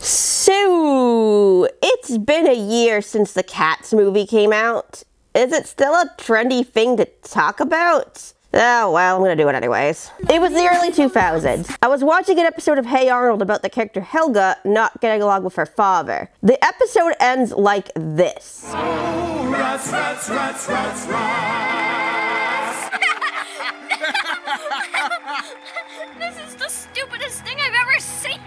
So, it's been a year since the Cats movie came out. Is it still a trendy thing to talk about? Oh, well, I'm gonna do it anyways. It was the early 2000s. I was watching an episode of Hey Arnold about the character Helga not getting along with her father. The episode ends like this. Oh, rats, rats, rats, rats, rats. This is the stupidest thing I've ever seen.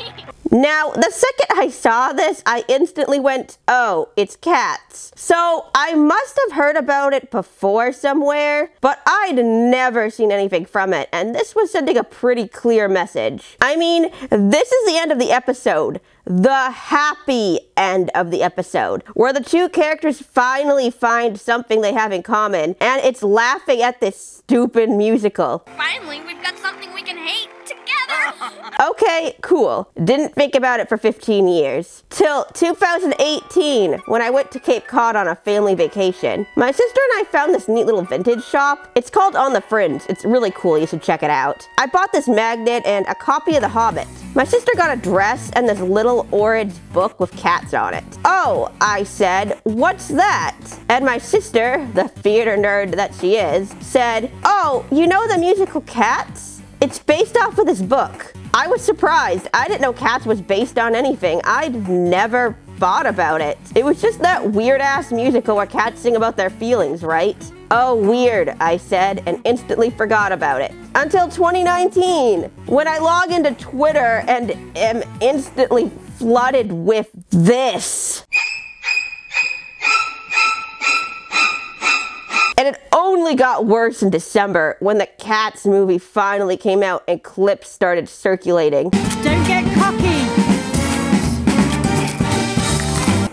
Now, the second I saw this, I instantly went, oh, it's Cats. So, I must have heard about it before somewhere, but I'd never seen anything from it, and this was sending a pretty clear message. I mean, this is the end of the episode. The happy end of the episode, where the two characters finally find something they have in common, and it's laughing at this stupid musical. Finally, we've got something we can hate together. Okay, cool. Didn't think about it for 15 years. Till 2018, when I went to Cape Cod on a family vacation. My sister and I found this neat little vintage shop. It's called On the Fringe. It's really cool, you should check it out. I bought this magnet and a copy of The Hobbit. My sister got a dress and this little orange book with cats on it. Oh, I said, what's that? And my sister, the theater nerd that she is, said, oh, you know the musical Cats? It's based off of this book. I was surprised. I didn't know Cats was based on anything. I'd never thought about it. It was just that weird-ass musical where cats sing about their feelings, right? Oh, weird, I said, and instantly forgot about it. Until 2019, when I log into Twitter and am instantly flooded with this. And it only got worse in December when the Cats movie finally came out and clips started circulating. Don't get cocky!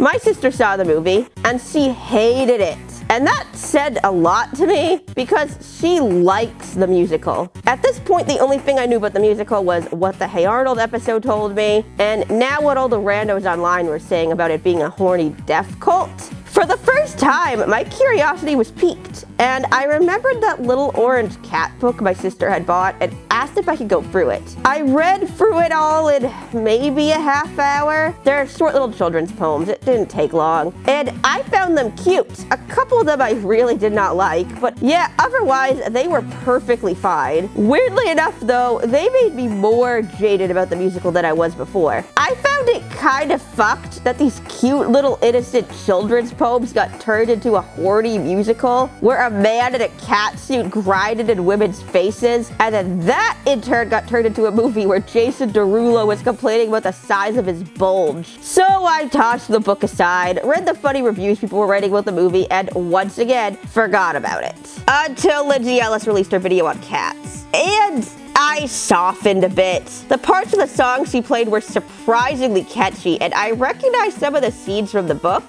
My sister saw the movie and she hated it. And that said a lot to me because she likes the musical. At this point, the only thing I knew about the musical was what the Hey Arnold episode told me, and now what all the randos online were saying about it being a horny death cult. For the first time, my curiosity was piqued, and I remembered that little orange cat book my sister had bought and asked if I could go through it. I read through it all in maybe a half hour. They're short little children's poems. It didn't take long. And I found them cute. A couple of them I really did not like, but yeah, otherwise they were perfectly fine. Weirdly enough though, they made me more jaded about the musical than I was before. I found it kind of fucked that these cute little innocent children's poems got turned into a horny musical where a man in a cat suit grinded in women's faces, and then that in turn got turned into a movie where Jason Derulo was complaining about the size of his bulge. So I tossed the book aside, read the funny reviews people were writing about the movie, and once again, forgot about it. Until Lindsay Ellis released her video on Cats. And I softened a bit. The parts of the song she played were surprisingly catchy, and I recognized some of the scenes from the book.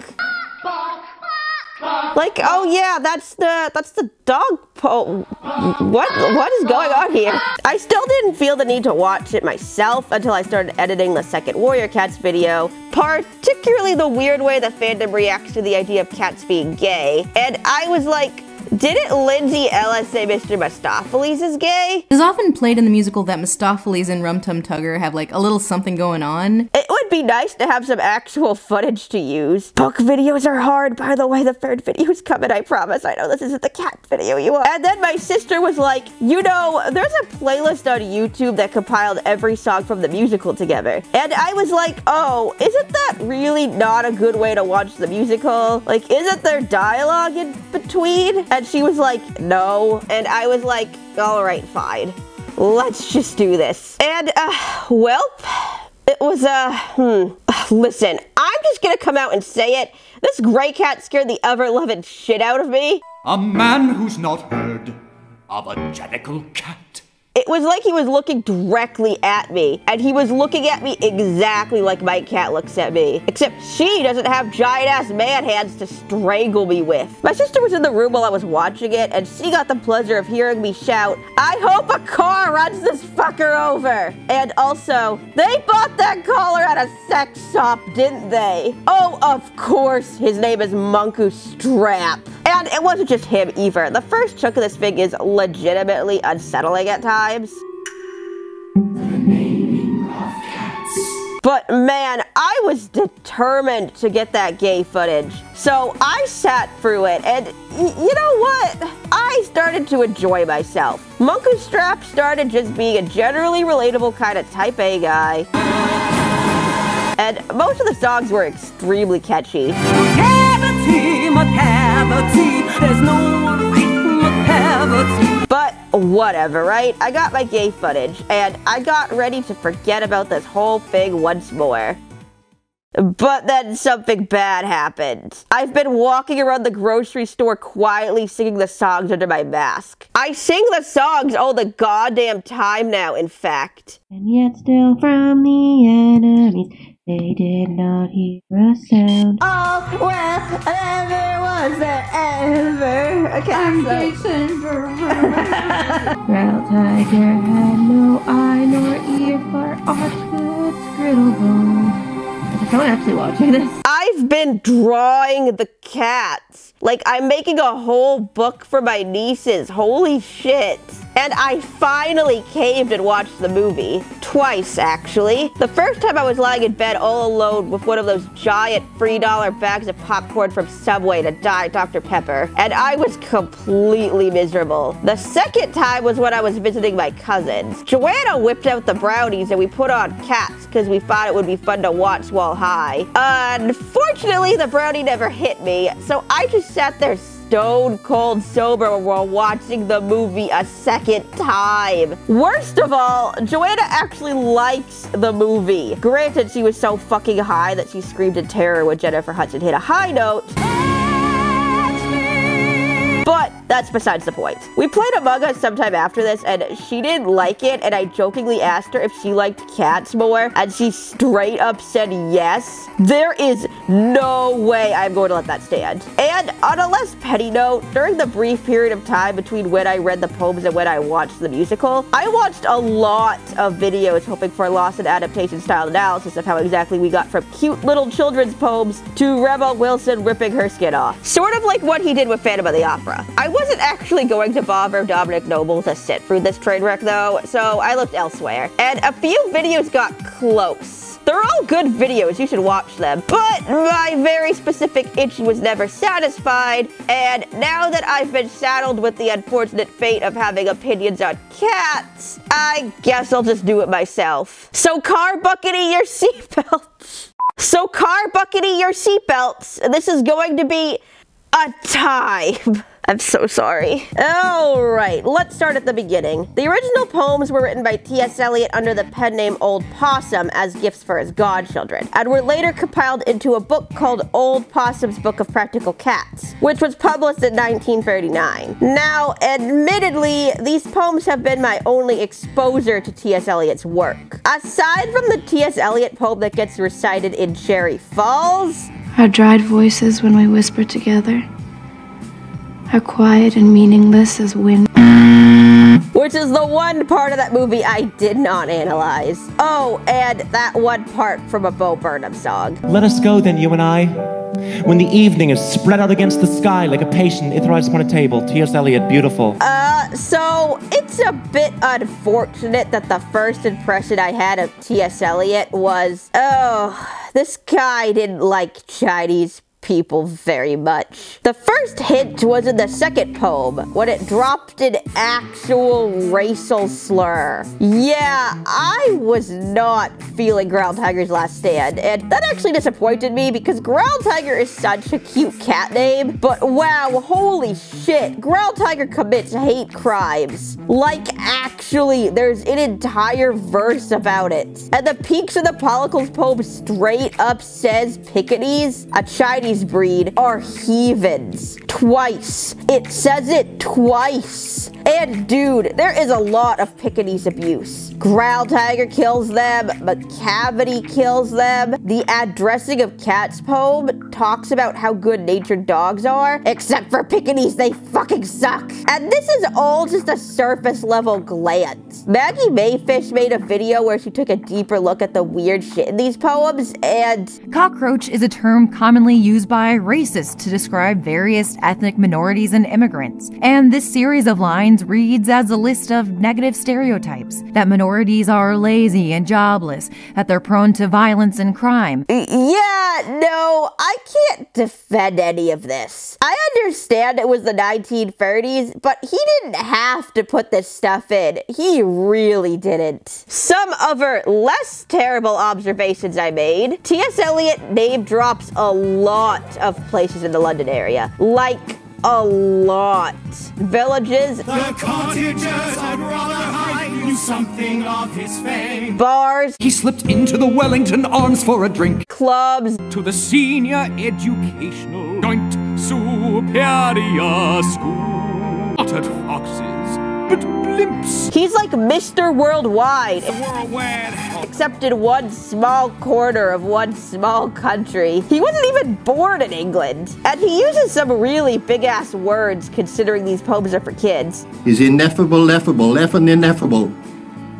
Like, oh yeah, that's the dog what is going on here? I still didn't feel the need to watch it myself until I started editing the second Warrior Cats video, particularly the weird way the fandom reacts to the idea of cats being gay. And I was like, didn't Lindsay Ellis say Mr. Mistoffelees is gay? It is often played in the musical that Mistoffelees and Rum Tum Tugger have like a little something going on. It would be nice to have some actual footage to use. Book videos are hard, by the way. The third video's coming, I promise. I know this isn't the cat video you want. And then my sister was like, you know, there's a playlist on YouTube that compiled every song from the musical together. And I was like, oh, isn't that really not a good way to watch the musical? Like, isn't there dialogue in between? And she was like, no. And I was like, all right, fine. Let's just do this. And, well, it was, listen, I'm just gonna come out and say it. This gray cat scared the ever-loving shit out of me. A man who's not heard of a Jellicle cat. It was like he was looking directly at me, and he was looking at me exactly like my cat looks at me. Except she doesn't have giant-ass man hands to strangle me with. My sister was in the room while I was watching it, and she got the pleasure of hearing me shout, I hope a car runs this fucker over! And also, they bought that collar at a sex shop, didn't they? Oh, of course, his name is Monku Strap. And it wasn't just him either. The first chunk of this thing is legitimately unsettling at times. The naming of cats. But man, I was determined to get that gay footage. So I sat through it, and you know what? I started to enjoy myself. Monku Strap started just being a generally relatable kind of type A guy. And most of the songs were extremely catchy. Macavity, Macavity, there's no one like Macavity. But whatever, right? I got my gay footage, and I got ready to forget about this whole thing once more. But then something bad happened. I've been walking around the grocery store quietly singing the songs under my mask. I sing the songs all the goddamn time now, in fact. And yet still from the enemies, they did not hear a sound. Oh, well, ever was there ever. Okay, Growltiger had no eye nor ear for aught but griddle bones. Is someone actually watching this? I've been drawing the cats. Like, I'm making a whole book for my nieces. Holy shit. And I finally caved and watched the movie. Twice, actually. The first time I was lying in bed all alone with one of those giant $3 bags of popcorn from Subway and a Diet Dr. Pepper. And I was completely miserable. The second time was when I was visiting my cousins. Joanna whipped out the brownies and we put on Cats because we thought it would be fun to watch while high. Unfortunately, the brownie never hit me, so I just sat there stone cold sober while watching the movie a second time. Worst of all, Joanna actually likes the movie. Granted, she was so fucking high that she screamed in terror when Jennifer Hudson hit a high note. But that's besides the point. We played Among Us sometime after this, and she didn't like it, and I jokingly asked her if she liked cats more, and she straight up said yes. There is no way I'm going to let that stand. And on a less petty note, during the brief period of time between when I read the poems and when I watched the musical, I watched a lot of videos hoping for a lost in adaptation style analysis of how exactly we got from cute little children's poems to Rebel Wilson ripping her skin off. Sort of like what he did with Phantom of the Opera. I wasn't actually going to bother Dominic Noble to sit through this train wreck though, so I looked elsewhere. And a few videos got close. They're all good videos, you should watch them. But my very specific itch was never satisfied, and now that I've been saddled with the unfortunate fate of having opinions on cats, I guess I'll just do it myself. So car buckety your seatbelts. This is going to be a time. I'm so sorry. Alright, let's start at the beginning. The original poems were written by T.S. Eliot under the pen name Old Possum as gifts for his godchildren, and were later compiled into a book called Old Possum's Book of Practical Cats, which was published in 1939. Now, admittedly, these poems have been my only exposure to T.S. Eliot's work. Aside from the T.S. Eliot poem that gets recited in Cherry Falls, Our dried voices when we whisper together are quiet and meaningless as wind. which is the one part of that movie I did not analyze. Oh, and that one part from a Bo Burnham song. Let us go then, you and I. When the evening is spread out against the sky like a patient ithrized upon a table. T.S. Eliot, beautiful. So it's a bit unfortunate that the first impression I had of T.S. Eliot was, oh, this guy didn't like Chinese people very much. The first hint was in the second poem, when it dropped an actual racial slur. Yeah, I was not feeling Growltiger's Last Stand, and that actually disappointed me because Growltiger is such a cute cat name, but wow, holy shit, Growltiger commits hate crimes. Like, actually, there's an entire verse about it. And the Peaks and the Pollicles poem straight up says Pekingese, a Chinese breed, are heathens. Twice. It says it twice. And dude, there is a lot of Pekingese abuse. Growltiger kills them, Macavity kills them. The Addressing of Cats poem talks about how good-natured dogs are, except for Pekingese, they fucking suck. And this is all just a surface level terrible glance. Maggie Mayfish made a video where she took a deeper look at the weird shit in these poems, and cockroach is a term commonly used by racists to describe various ethnic minorities and immigrants. And this series of lines reads as a list of negative stereotypes: that minorities are lazy and jobless, that they're prone to violence and crime. Yeah, no, I can't defend any of this. I understand it was the 1930s, but he didn't have to put this stuff in. He really didn't. Some other less terrible observations I made. T.S. Eliot name drops a lot of places in the London area. Like, a lot. Villages. The cottagers I'd rather hide knew something of his fame. Bars. He slipped into the Wellington Arms for a drink. Clubs. To the Senior Educational Joint Superior School. Not at foxes, but blimps. He's like Mr. Worldwide. Whirlwind. Except in one small corner of one small country. He wasn't even born in England. And he uses some really big-ass words considering these poems are for kids. His ineffable, ineffable,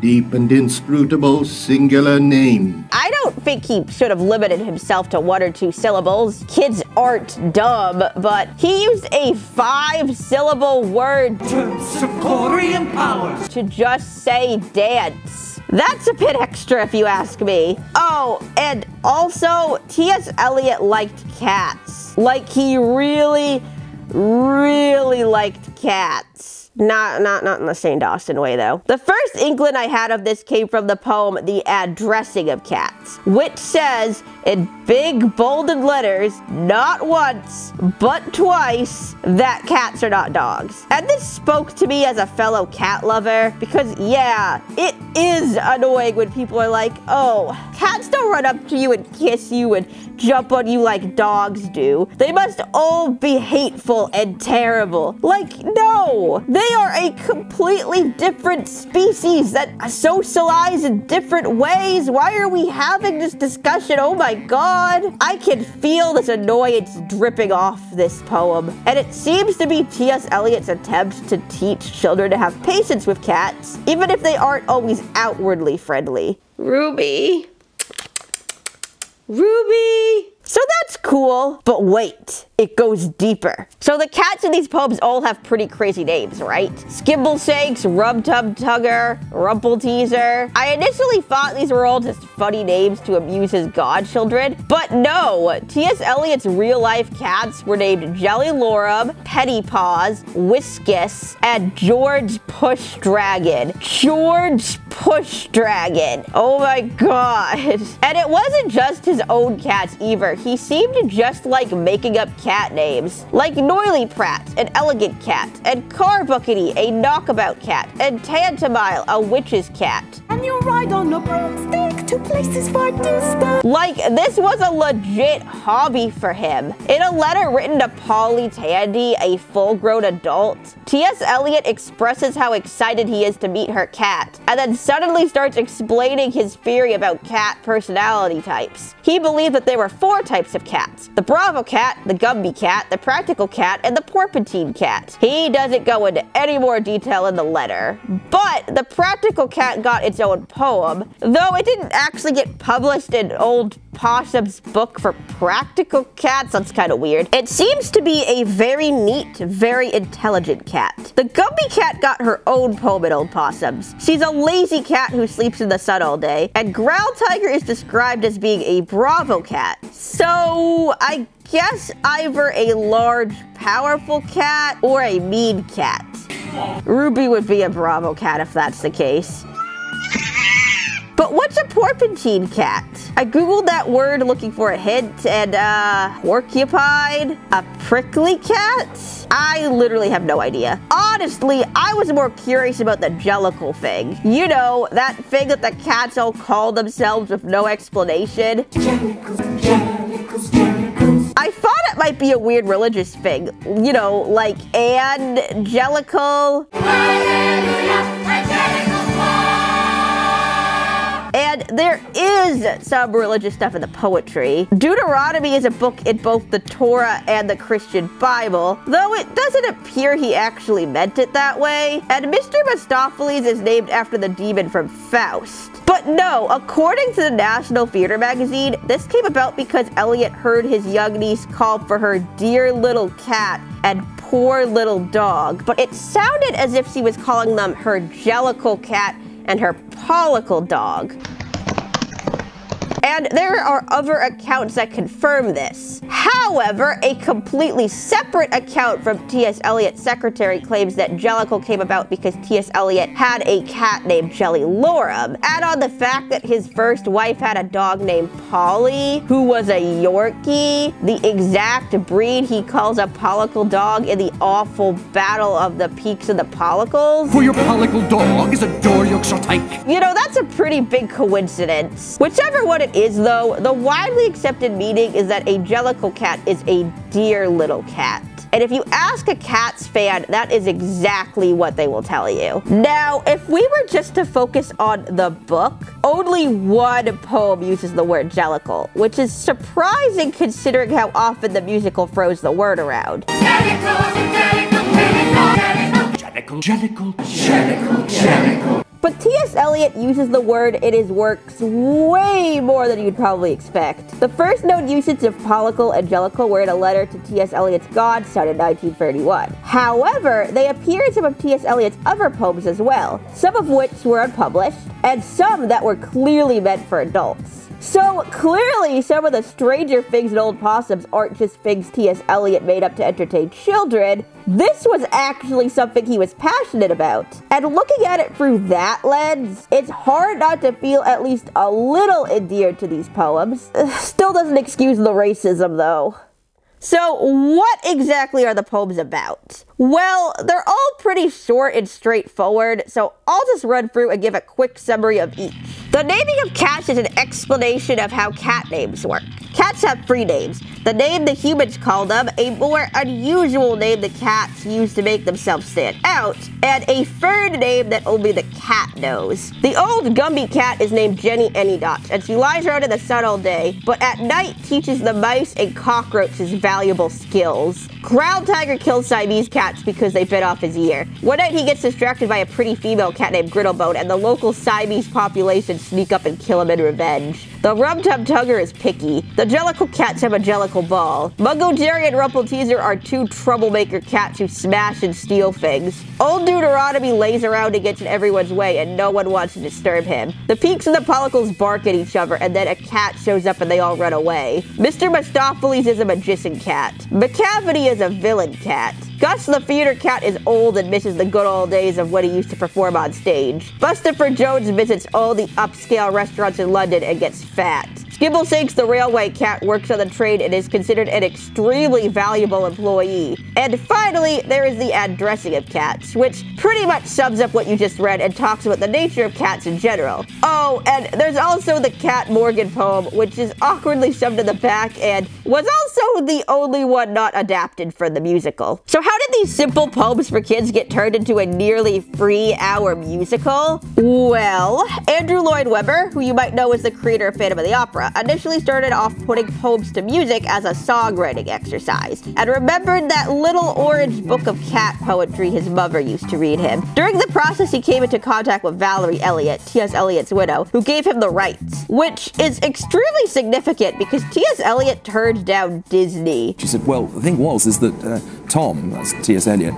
deep and inscrutable singular name. I don't think he should have limited himself to 1 or 2 syllables. Kids aren't dumb, but he used a 5-syllable word Sicorian powers. to just say dance. That's a bit extra if you ask me. Oh, and also, T.S. Eliot liked cats. Like, he really, really liked cats. Not in the St. Austin way, though. The first inkling I had of this came from the poem, The Addressing of Cats, which says, in big bolded letters, not once, but twice, that cats are not dogs. And this spoke to me as a fellow cat lover, because yeah, it is annoying when people are like, oh, cats don't run up to you and kiss you and jump on you like dogs do. They must all be hateful and terrible. Like, no! They are a completely different species that socialize in different ways. Why are we having this discussion? Oh my god. I can feel this annoyance dripping off this poem. And it seems to be T.S. Eliot's attempt to teach children to have patience with cats, even if they aren't always outwardly friendly. Ruby. So that's cool, but wait, it goes deeper. So the cats in these poems all have pretty crazy names, right? Skimbleshakes, Tugger, Rumpelteazer. I initially thought these were all just funny names to amuse his godchildren, but no, T.S. Eliot's real-life cats were named Jellylorum, Pettypaws, Whiskus, and George Pushdragon. George Pushdragon. Oh my god. And it wasn't just his own cats either. He seemed to just like making up cat names, like Noily Pratt, an elegant cat, and Carbuckety, a knockabout cat, and Tantamile, a witch's cat. And you ride on a broomstick to places far distant. Like, this was a legit hobby for him. In a letter written to Polly Tandy, a full-grown adult, T.S. Eliot expresses how excited he is to meet her cat, and then suddenly starts explaining his theory about cat personality types. He believed that there were 4 types of cats: the Bravo cat, the Gumby cat, the Practical cat, and the Porpentine cat. He doesn't go into any more detail in the letter, but the Practical cat got its own poem, though it didn't actually get published in Old Possum's book for practical cats. That's kind of weird. It seems to be a very neat, very intelligent cat. The Gumby cat got her own poem in Old Possum's. She's a lazy cat who sleeps in the sun all day, and Growltiger is described as being a Bravo cat. So I guess either a large, powerful cat or a mean cat. Ruby would be a Bravo cat if that's the case. But what's a porpentine cat? I googled that word looking for a hint, and porcupine? A prickly cat? I literally have no idea. Honestly, I was more curious about the jellicle thing. You know, that thing that the cats all call themselves with no explanation. I thought it might be a weird religious thing. You know, like angelical. And there is some religious stuff in the poetry. Deuteronomy is a book in both the Torah and the Christian Bible, though it doesn't appear he actually meant it that way. And Mr. Mistoffelees is named after the demon from Faust. But no, according to the National Theater magazine, this came about because Eliot heard his young niece call for her dear little cat and poor little dog, but it sounded as if she was calling them her jellicle cat and her pollicle dog. And there are other accounts that confirm this. However, a completely separate account from T.S. Eliot's secretary claims that Jellicle came about because T.S. Eliot had a cat named Jellylorum. Add on the fact that his first wife had a dog named Polly, who was a Yorkie, the exact breed he calls a pollicle dog in the awful Battle of the Peaks of the Pollicles. For your pollicle dog is a door Yorkshire tyke. You know, that's a pretty big coincidence. Whichever one it is, though, the widely accepted meaning is that a Jellicle cat is a dear little cat. And if you ask a Cats fan, that is exactly what they will tell you. Now, if we were just to focus on the book, only one poem uses the word Jellicle, which is surprising considering how often the musical throws the word around. Jellicle. But T.S. Eliot uses the word in his works way more than you'd probably expect. The first known usage of pollicle and jellicle were in a letter to T.S. Eliot's Godson in 1931. However, they appear in some of T.S. Eliot's other poems as well, some of which were unpublished, and some that were clearly meant for adults. So clearly, some of the stranger things in Old Possums aren't just things T.S. Eliot made up to entertain children. This was actually something he was passionate about. And looking at it through that lens, it's hard not to feel at least a little endeared to these poems. Still doesn't excuse the racism, though. So what exactly are the poems about? Well, they're all pretty short and straightforward, so I'll just run through and give a quick summary of each. The naming of cats is an explanation of how cat names work. Cats have 3 names. The name the humans call them, a more unusual name the cats use to make themselves stand out, and a third name that only the cat knows. The old Gumby cat is named Jenny Anydots, and she lies around in the sun all day, but at night teaches the mice and cockroaches valuable skills. Growltiger kills Siamese cats because they bit off his ear. One night he gets distracted by a pretty female cat named Grittlebone, and the local Siamese population sneak up and kill him in revenge. The Rum-Tum Tugger is picky. The Jellicle cats have a Jellicle ball. Mungo Jerry and Rumpelteazer are 2 troublemaker cats who smash and steal things. Old Deuteronomy lays around and gets in everyone's way, and no one wants to disturb him. The Peaks and the Pollicles bark at each other, and then a cat shows up and they all run away. Mr. Mistoffelees is a magician cat. Macavity is a villain cat. Gus the theater cat is old and misses the good old days of when he used to perform on stage. Bustopher Jones visits all the upscale restaurants in London and gets fat. Skibbleshanks the railway cat works on the train and is considered an extremely valuable employee. And finally, there is the addressing of cats, which pretty much sums up what you just read and talks about the nature of cats in general. Oh, and there's also the Cat Morgan poem, which is awkwardly shoved in the back and was also the only one not adapted for the musical. So how did these simple poems for kids get turned into a nearly 3-hour musical? Well, Andrew Lloyd Webber, who you might know as the creator of Phantom of the Opera, initially started off putting poems to music as a songwriting exercise, and remembered that little orange book of cat poetry his mother used to read him. During the process, he came into contact with Valerie Eliot, T.S. Eliot's widow, who gave him the rights, which is extremely significant because T.S. Eliot turned down Disney. She said, well, the thing is that Tom, that's T.S. Eliot,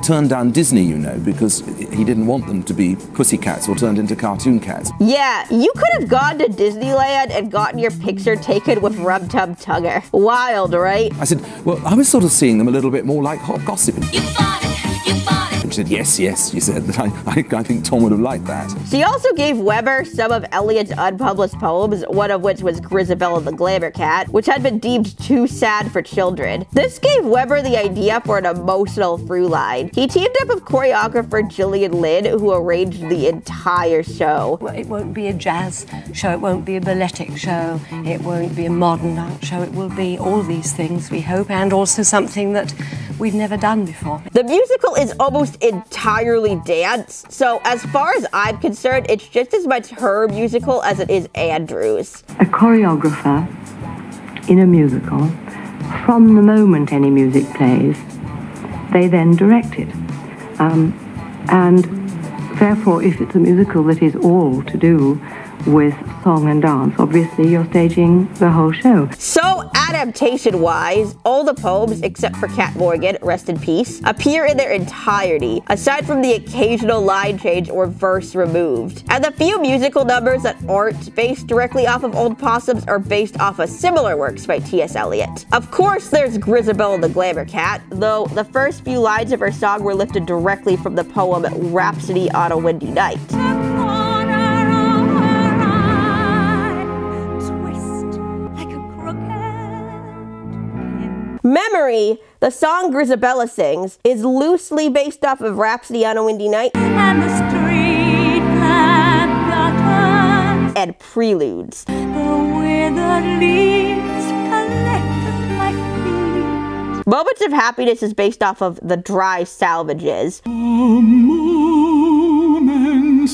turned down Disney, you know, because he didn't want them to be pussycats or turned into cartoon cats. Yeah, you could have gone to Disneyland and gotten your picture taken with Rum-Tum Tugger. Wild, right? I said, well, I was sort of seeing them a little bit more like hot gossiping. You bought it! You bought it! And she said, yes, she said, I think Tom would have liked that. She also gave Webber some of Eliot's unpublished poems, one of which was Grisabella the Glamour Cat, which had been deemed too sad for children. This gave Webber the idea for an emotional through line. He teamed up with choreographer Gillian Lynn, who arranged the entire show. Well, it won't be a jazz show, it won't be a balletic show, it won't be a modern art show, it will be all these things, we hope, and also something that we've never done before. The musical is almost entirely dance, so as far as I'm concerned, it's just as much her musical as it is Andrew's. A choreographer in a musical, from the moment any music plays, they then direct it. And therefore, if it's a musical that is all to do with song and dance, obviously you're staging the whole show. So adaptation-wise, all the poems, except for Cat Morgan, rest in peace, appear in their entirety, aside from the occasional line change or verse removed. And the few musical numbers that aren't based directly off of old possums are based off of similar works by T.S. Eliot. Of course, there's Grisabella the Glamour Cat, though the first few lines of her song were lifted directly from the poem Rhapsody on a Windy Night. Memory, the song Grisabella sings, is loosely based off of Rhapsody on a Windy Night And the street lamp gutters and Preludes. The withered leaves collected my feet. Moments of Happiness is based off of The Dry Salvages. Moments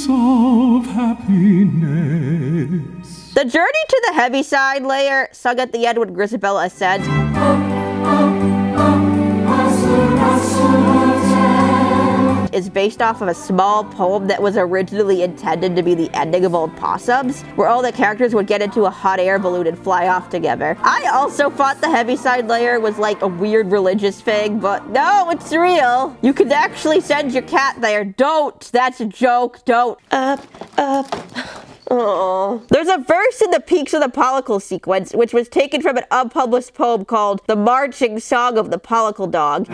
of happiness. The Journey to the Heaviside layer, sung at the end when Grisabella ascends, is based off of a small poem that was originally intended to be the ending of Old Possums, where all the characters would get into a hot air balloon and fly off together. I also thought the Heaviside layer was like a weird religious thing, but no, it's real. You could actually send your cat there. Don't. That's a joke. Don't. Up. Oh. There's a verse in the Peaks of the Pollicle sequence, which was taken from an unpublished poem called The Marching Song of the Pollicle Dog.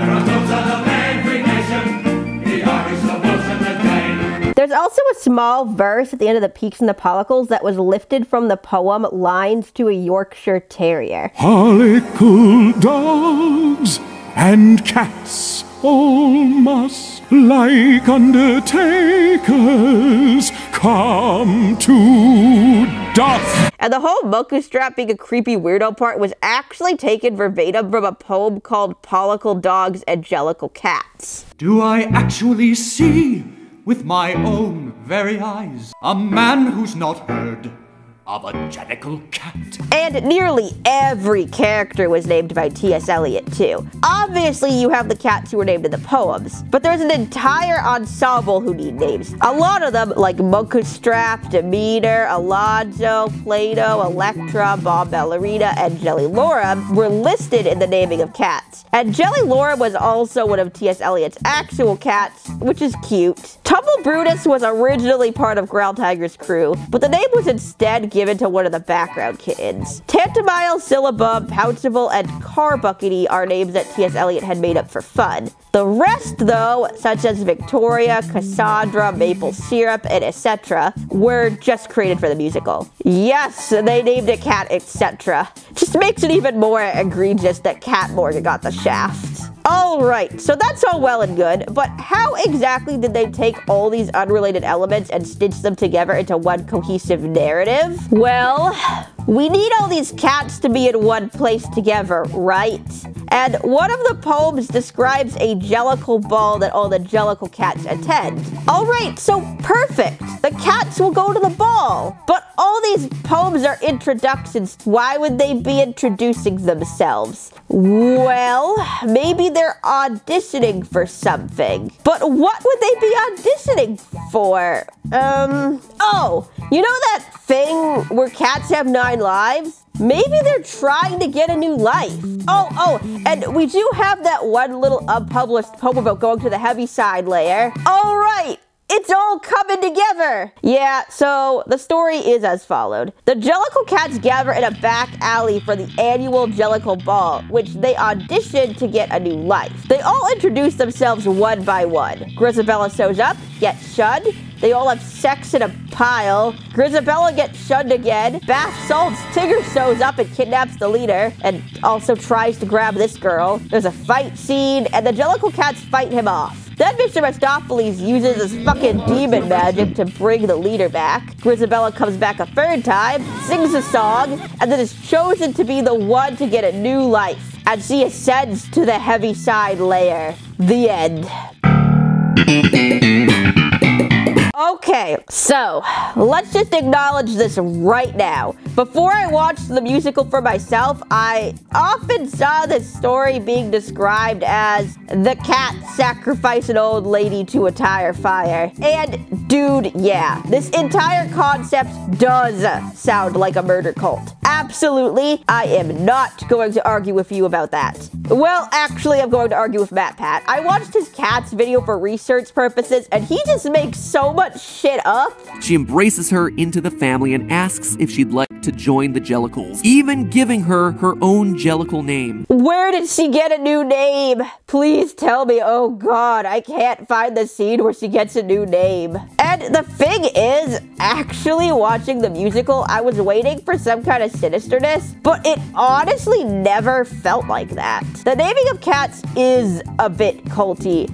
There's also a small verse at the end of the Peaks and the Pollicles that was lifted from the poem Lines to a Yorkshire Terrier. Pollicle dogs and cats all must, like undertakers, come to dust. And the whole monkey strap being a creepy weirdo part was actually taken verbatim from a poem called Pollicle Dogs and Jellicle Cats. Do I actually see with my own very eyes a man who's not heard of a jellicle cat? And nearly every character was named by T.S. Eliot too. Obviously you have the cats who were named in the poems, but there's an entire ensemble who need names. A lot of them, like Monkstrap, Demeter, Alonzo, Plato, Electra, Bob Ballerina, and Jelly Laura, were listed in the naming of cats. And Jelly Laura was also one of T.S. Eliot's actual cats, which is cute. Tumble Brutus was originally part of Growltiger's crew, but the name was instead given to one of the background kittens. Tantamile, Syllabub, Pouncival, and Carbuckety are names that T.S. Eliot had made up for fun. The rest, though, such as Victoria, Cassandra, Maple Syrup, and etc., were just created for the musical. Yes, they named a cat etc. Just makes it even more egregious that Cat Morgan got the shaft. Alright, so that's all well and good, but how exactly did they take all these unrelated elements and stitch them together into one cohesive narrative? Well, we need all these cats to be in one place together, right? And one of the poems describes a jellicle ball that all the jellicle cats attend. Alright, so perfect! The cats will go to the ball! But all these poems are introductions. Why would they be introducing themselves? Well, maybe they're auditioning for something. But what would they be auditioning for? Oh, you know that thing where cats have 9 lives? Maybe they're trying to get a new life. Oh, and we do have that one little unpublished poem about going to the Heaviside layer. All right. It's all coming together! Yeah, so the story is as followed. The Jellicle Cats gather in a back alley for the annual Jellicle Ball, which they audition to get a new life. They all introduce themselves one by one. Grisabella shows up, gets shunned. They all have sex in a pile. Grisabella gets shunned again. Bath Salt's Tigger shows up and kidnaps the leader, and also tries to grab this girl. There's a fight scene, and the Jellicle Cats fight him off. Then Mr. Mistoffelees uses his fucking demon magic to bring the leader back. Grisabella comes back a third time, sings a song, and then is chosen to be the one to get a new life. And she ascends to the Heaviside layer. The end. Okay, so let's just acknowledge this right now. Before I watched the musical for myself, I often saw this story being described as the cat sacrifice an old lady to a tire fire. And dude, yeah, this entire concept does sound like a murder cult. Absolutely, I am not going to argue with you about that. Well, actually, I'm going to argue with Matt Pat. I watched his cat's video for research purposes, and he just makes so much shit up. She embraces her into the family and asks if she'd like to join the Jellicles, even giving her her own Jellicle name. Where did she get a new name? Please tell me. Oh god, I can't find the scene where she gets a new name. And the thing is, actually watching the musical, I was waiting for some kind of sinisterness, but it honestly never felt like that. The naming of cats is a bit culty.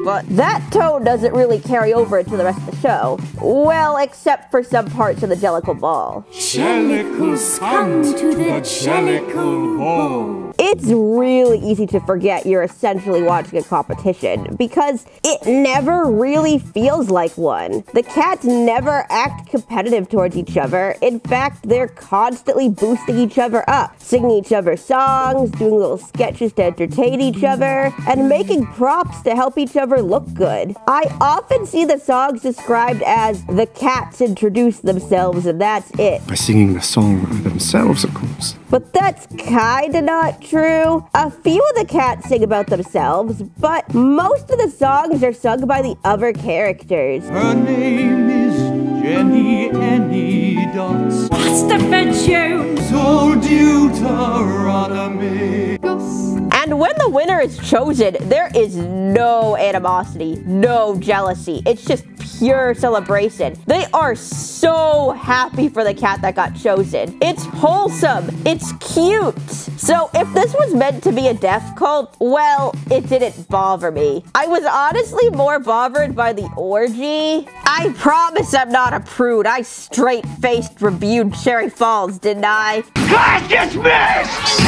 But that tone doesn't really carry over into the rest of the show. Well, except for some parts of the Jellicle Ball. Jellicles come to the Jellicle Ball. It's really easy to forget you're essentially watching a competition, because it never really feels like one. The cats never act competitive towards each other. In fact, they're constantly boosting each other up, singing each other's songs, doing little sketches to entertain each other, and making props to help each other look good. I often see the songs described as the cats introduce themselves and that's it. By singing the song themselves, of course. But that's kinda not true. A few of the cats sing about themselves, but most of the songs are sung by the other characters. Her name is Jenny Annie Dots. Christopher Jones. So Deuteronomy. And when the winner is chosen, there is no animosity, no jealousy. It's just pure celebration. They are so happy for the cat that got chosen. It's wholesome. It's cute. So if this was meant to be a death cult, well, it didn't bother me. I was honestly more bothered by the orgy. I promise I'm not a prude. I straight-faced reviewed Cherry Falls, didn't I? God, just missed!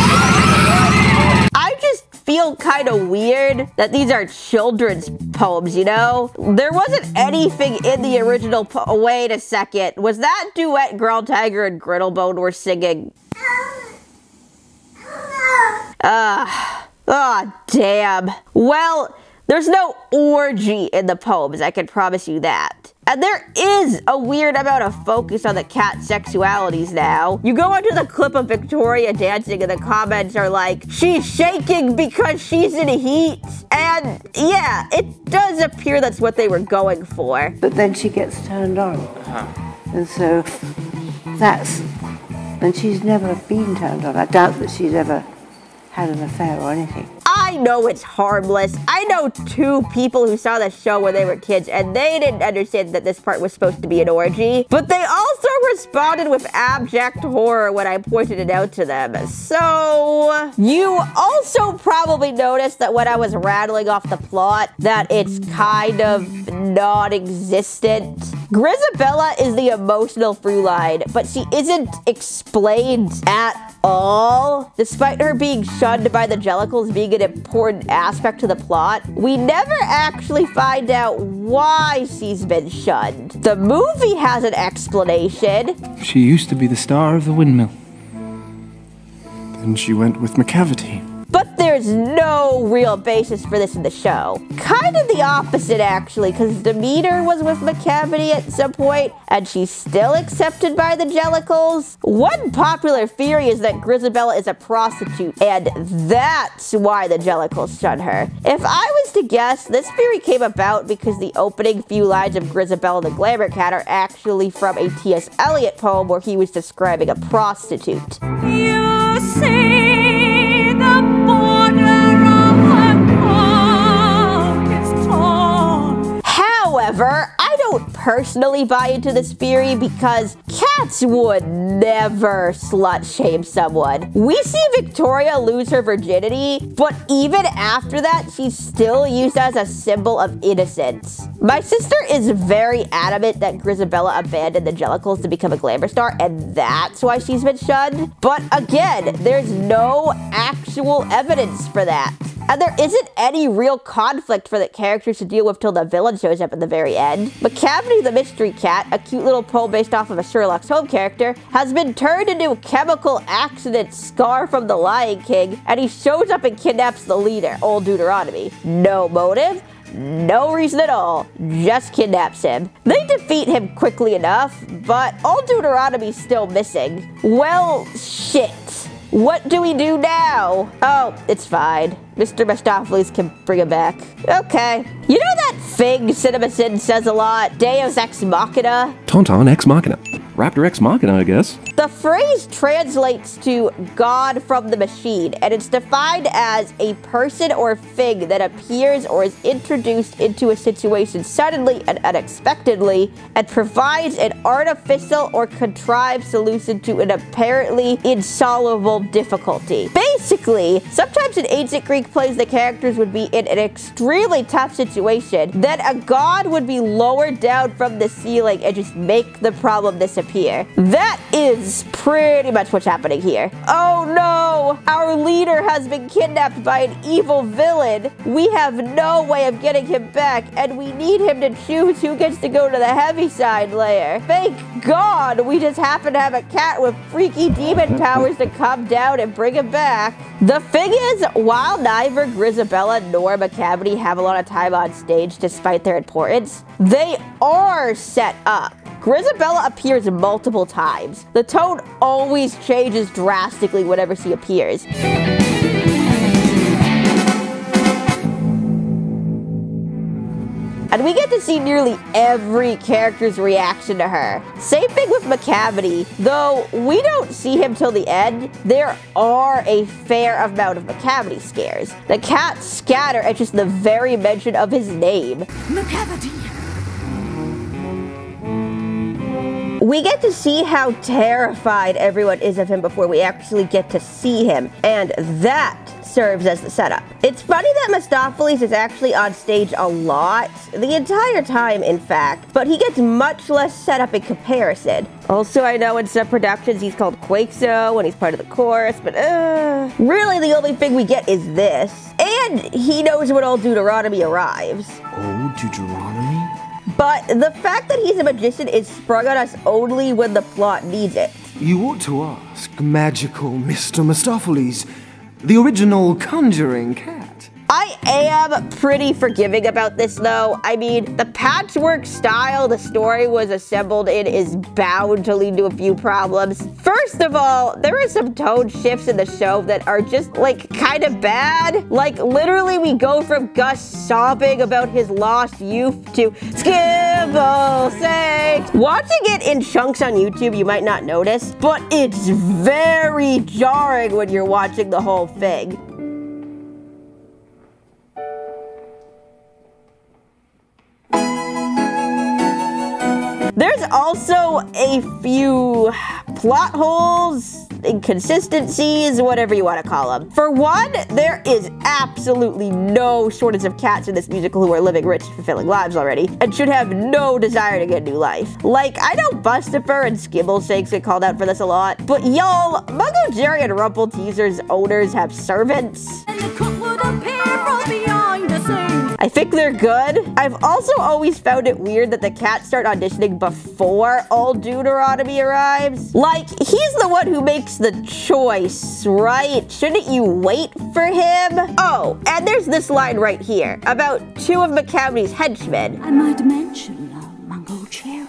I just feel kind of weird that these are children's poems, you know? There wasn't anything in the original wait a second. Was that duet Growltiger and Grittlebone were singing? Oh, damn. Well, there's no orgy in the poems, I can promise you that. And there is a weird amount of focus on the cat sexualities now. You go into the clip of Victoria dancing and the comments are like, she's shaking because she's in heat. And yeah, it does appear that's what they were going for. But then she gets turned on. And so that's, and she's never been turned on. I doubt that she's ever had an affair or anything. I know it's harmless. I know 2 people who saw the show when they were kids and they didn't understand that this part was supposed to be an orgy. But they also responded with abject horror when I pointed it out to them. So, you also probably noticed that when I was rattling off the plot, that it's kind of non-existent. Grisabella is the emotional through line, but she isn't explained at all. Despite her being shunned by the Jellicles being an important aspect to the plot, we never actually find out why she's been shunned. The movie has an explanation. She used to be the star of the windmill. Then she went with Macavity. But there's no real basis for this in the show. Kind of the opposite, actually, because Demeter was with Macavity at some point, and she's still accepted by the Jellicles. One popular theory is that Grisabella is a prostitute, and that's why the Jellicles shun her. If I was to guess, this theory came about because the opening few lines of Grisabella the Glamour Cat are actually from a T.S. Eliot poem where he was describing a prostitute. You see the border of her coat is torn. However, I don't personally buy into this theory because cats cats would never slut-shame someone. We see Victoria lose her virginity, but even after that, she's still used as a symbol of innocence. My sister is very adamant that Grizabella abandoned the Jellicles to become a glamour star, and that's why she's been shunned. But again, there's no actual evidence for that. And there isn't any real conflict for the characters to deal with till the villain shows up at the very end. Macavity the Mystery Cat, a cute little poem based off of a Sherlock Holmes character, has been turned into a chemical accident Scar from The Lion King, and he shows up and kidnaps the leader, Old Deuteronomy. No motive, no reason at all, just kidnaps him. They defeat him quickly enough, but Old Deuteronomy's still missing. Well, shit. What do we do now? Oh, it's fine. Mr. Mistoffelees can bring him back. Okay. You know that thing CinemaSin says a lot? Deus Ex Machina? Tauntaun Ex Machina. Raptor Ex Machina, I guess. The phrase translates to God from the machine, and it's defined as a person or thing that appears or is introduced into a situation suddenly and unexpectedly and provides an artificial or contrived solution to an apparently insoluble difficulty. Basically, sometimes in ancient Greek plays the characters would be in an extremely tough situation, then a god would be lowered down from the ceiling and just make the problem disappear. That is pretty much what's happening here. Oh no! Our leader has been kidnapped by an evil villain. We have no way of getting him back, and we need him to choose who gets to go to the Heaviside lair. Thank God we just happen to have a cat with freaky demon powers to come down and bring him back. The thing is, while neither Grizabella nor Macavity have a lot of time on stage despite their importance, they are set up. Grizabella appears multiple times. The tone always changes drastically whenever she appears. And we get to see nearly every character's reaction to her. Same thing with Macavity. Though we don't see him till the end, there are a fair amount of Macavity scares. The cats scatter at just the very mention of his name. Macavity! We get to see how terrified everyone is of him before we actually get to see him, and that serves as the setup. It's funny that Mistoffelees is actually on stage a lot, the entire time in fact, but he gets much less setup in comparison. Also, I know in some productions he's called Quakeso when he's part of the chorus, but really the only thing we get is this. And he knows when Old Deuteronomy arrives. Old Deuteronomy? But the fact that he's a magician is sprung on us only when the plot needs it. You ought to ask magical Mr. Mistoffelees, the original conjuring cat. I am pretty forgiving about this though. I mean, the patchwork style the story was assembled in is bound to lead to a few problems. First of all, there are some tone shifts in the show that are just like kind of bad. Like literally we go from Gus sobbing about his lost youth to Skibble sakes. Watching it in chunks on YouTube you might not notice, but it's very jarring when you're watching the whole thing. There's also a few plot holes, inconsistencies, whatever you want to call them. For one, there is absolutely no shortage of cats in this musical who are living rich, fulfilling lives already, and should have no desire to get a new life. Like, I know Bustifer and Skibble Shakes get called out for this a lot, but y'all, Mungo Jerry and Rumple Teaser's owners have servants. And the cook would appear from behind the scene. I think they're good. I've also always found it weird that the cats start auditioning before Old Deuteronomy arrives. Like, he's the one who makes the choice, right? Shouldn't you wait for him? Oh, and there's this line right here about two of Macavity's henchmen. I might mention Mungo Jerry.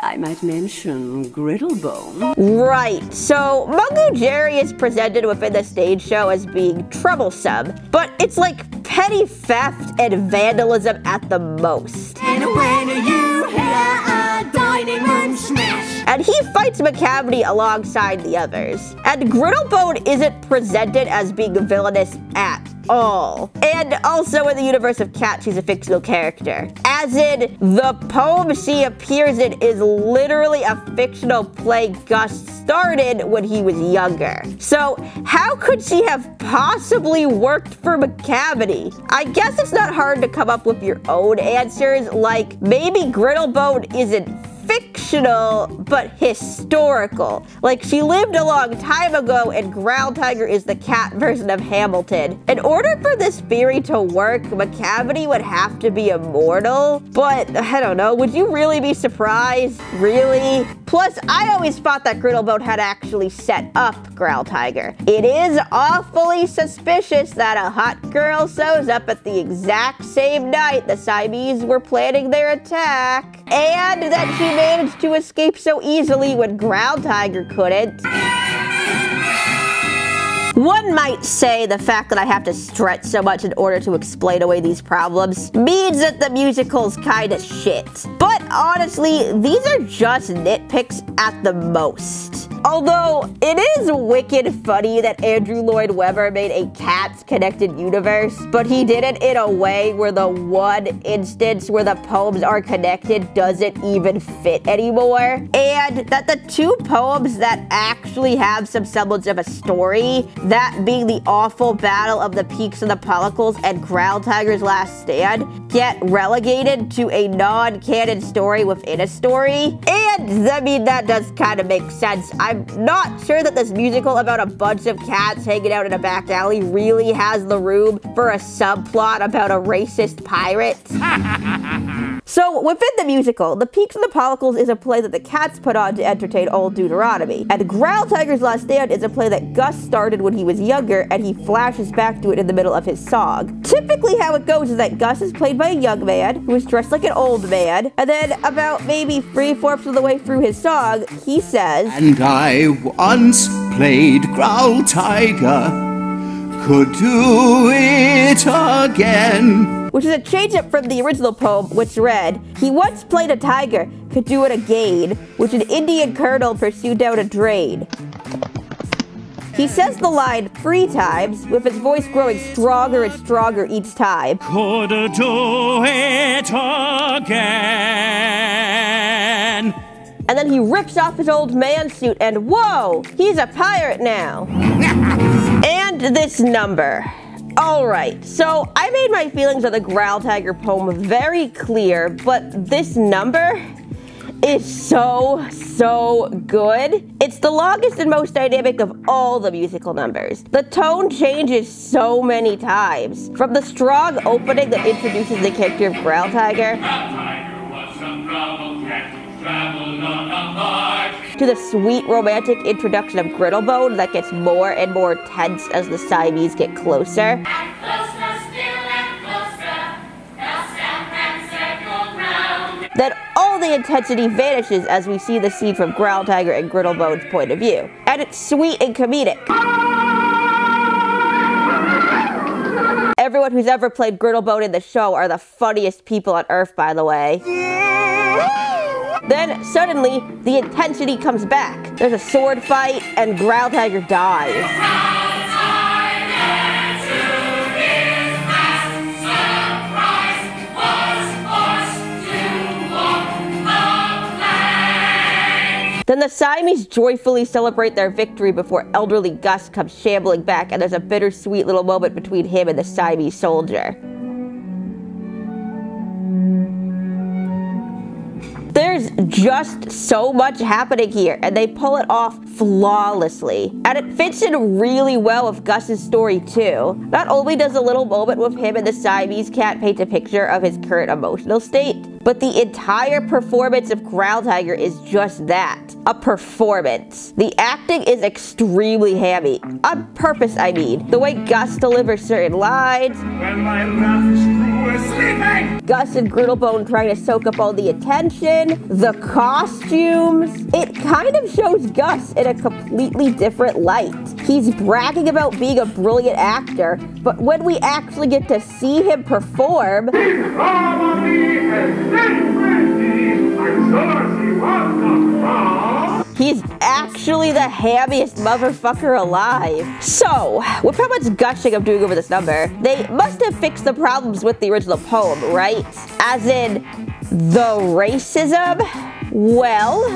I might mention Griddlebone. Right, so Mungo Jerry is presented within the stage show as being troublesome, but it's like petty theft and vandalism at the most. And when you hear a dining room smash, and he fights Macavity alongside the others. And Griddlebone isn't presented as being villainous at all. And also in the universe of Cat, she's a fictional character. As in, the poem she appears in is literally a fictional play Gus started when he was younger. So how could she have possibly worked for Macavity? I guess it's not hard to come up with your own answers, like maybe Grittlebone isn't fictional, but historical. Like, she lived a long time ago and Growltiger is the cat version of Hamilton. In order for this theory to work, Macavity would have to be immortal, but I don't know, would you really be surprised? Really? Plus, I always thought that Grittlebone had actually set up Growltiger. It is awfully suspicious that a hot girl shows up at the exact same night the Siamese were planning their attack, and that she managed to escape so easily when Growltiger couldn't. One might say the fact that I have to stretch so much in order to explain away these problems means that the musical's kinda shit. But honestly, these are just nitpicks at the most. Although, it is wicked funny that Andrew Lloyd Webber made a Cats-connected universe, but he did it in a way where the one instance where the poems are connected doesn't even fit anymore, and that the two poems that actually have some semblance of a story, that being the awful Battle of the Peaks and the Pellicles and Growltiger's Last Stand, get relegated to a non-canon story within a story. And, I mean, that does kind of make sense. I'm not sure that this musical about a bunch of cats hanging out in a back alley really has the room for a subplot about a racist pirate. So, within the musical, The Peaks and the Pellicles is a play that the Cats put on to entertain Old Deuteronomy, and Growltiger's Last Stand is a play that Gus started when he was younger, and he flashes back to it in the middle of his song. Typically how it goes is that Gus is played by a young man who is dressed like an old man, and then about maybe 3/4 of the way through his song, he says, "And I once played Growltiger, could do it again." Which is a change-up from the original poem, which read, "He once played a tiger, could do it again, which an Indian colonel pursued down a drain." He says the line 3 times, with his voice growing stronger and stronger each time. Could do it again. And then he rips off his old man suit and whoa, he's a pirate now. And this number. Alright, so I made my feelings of the Growltiger poem very clear, but this number is so good. It's the longest and most dynamic of all the musical numbers. The tone changes so many times. From the strong opening that introduces the character of Growltiger, to the sweet romantic introduction of Grittlebone that gets more and more tense as the Siamese get closer. Then all the intensity vanishes as we see the scene from Growltiger and Grittlebone's point of view. And it's sweet and comedic. Everyone who's ever played Grittlebone in the show are the funniest people on Earth, by the way. Then, suddenly, the intensity comes back. There's a sword fight, and Growltiger dies. Then the Siamese joyfully celebrate their victory before elderly Gus comes shambling back, and there's a bittersweet little moment between him and the Siamese soldier. There's just so much happening here, and they pull it off flawlessly. And it fits in really well with Gus's story too. Not only does a little moment with him and the Siamese cat paint a picture of his current emotional state, but the entire performance of Growltiger is just that, a performance. The acting is extremely hammy, on purpose I mean. The way Gus delivers certain lines, When my rough crew is sleeping, Gus and Grittlebone trying to soak up all the attention, the costumes. It kind of shows Gus in a completely different light. He's bragging about being a brilliant actor, but when we actually get to see him perform, He's actually the hammiest motherfucker alive. So, with how much gushing I'm doing over this number, they must have fixed the problems with the original poem, right? As in, the racism? Well,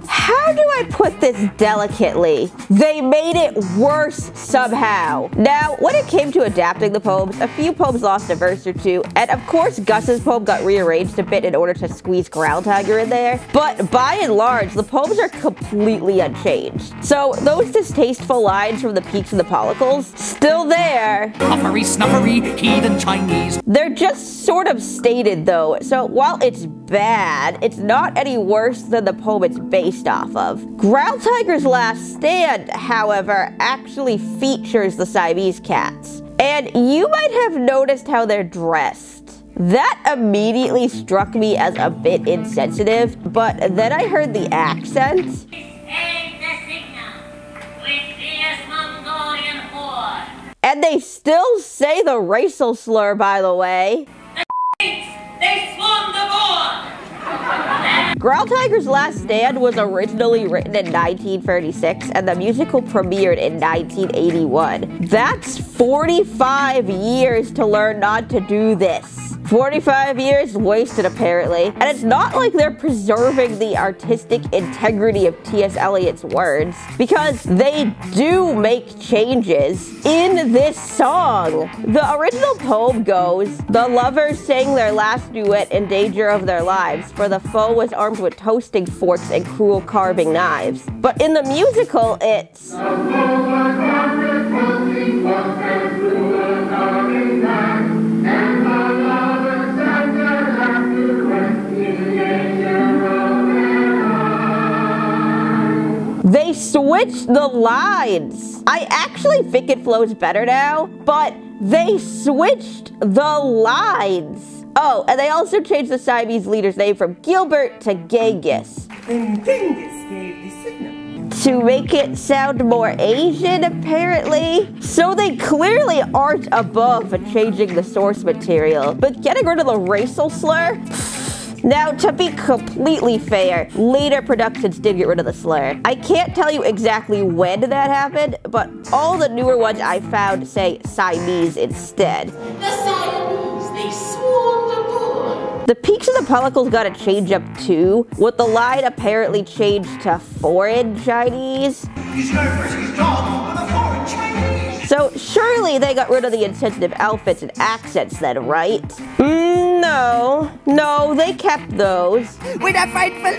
how do I put this delicately? They made it worse somehow. Now, when it came to adapting the poems, a few poems lost a verse or two, and of course Gus's poem got rearranged a bit in order to squeeze Growltiger in there, but by and large, the poems are completely unchanged. So those distasteful lines from the peaks and the pollicles, still there. Puffery, snuffery, heathen Chinese. They're just sort of stated though, so while it's bad, it's not any worse than the poem it's based off of. Growltiger's Last Stand, however, actually features the Siamese cats. And you might have noticed how they're dressed. That immediately struck me as a bit insensitive, but then I heard the accent. And they still say the racial slur, by the way. They swung the board! Growltiger's Last Stand was originally written in 1936 and the musical premiered in 1981. That's 45 years to learn not to do this. 45 years wasted, apparently. And it's not like they're preserving the artistic integrity of T.S. Eliot's words, because they do make changes in this song. The original poem goes, the lovers sang their last duet in danger of their lives, for the foe was armed with toasting forks and cruel carving knives. But in the musical, it's... They switched the lines. I actually think it flows better now, but they switched the lines. Oh, and they also changed the Siamese leader's name from Gilbert to Genghis. And Genghis gave the signal. To make it sound more Asian, apparently. So they clearly aren't above changing the source material, but getting rid of the racial slur? Now, to be completely fair, later productions did get rid of the slur. I can't tell you exactly when that happened, but all the newer ones I found say Siamese instead. The Siamese, they swarmed aboard! The peaks and the pellicles got a change up too, with the line apparently changed to foreign Chinese. He's no British dog, but a foreign Chinese. So surely they got rid of the insensitive outfits and accents then, right? No, they kept those. With a frightful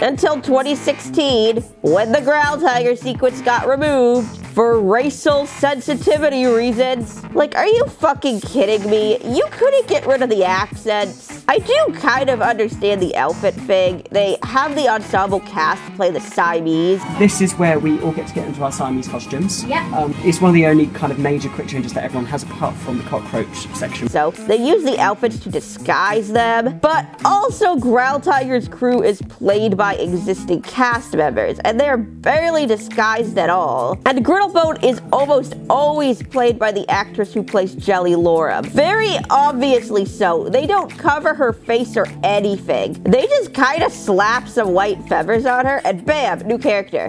until 2016, when the Growltiger sequence got removed for racial sensitivity reasons. Like, are you fucking kidding me? You couldn't get rid of the accents. I do kind of understand the outfit thing. They have the ensemble cast play the Siamese. This is where we all get to get into our Siamese costumes. Yep. It's one of the only kind of major quick changes that everyone has apart from the cockroach section. So they use the outfits to disguise them, but also Growltiger's crew is played by existing cast members, and they're barely disguised at all. And Grillbone is almost always played by the actress who plays Jelly Laura. Very obviously so. They don't cover her face or anything. They just kind of slap some white feathers on her and bam, new character.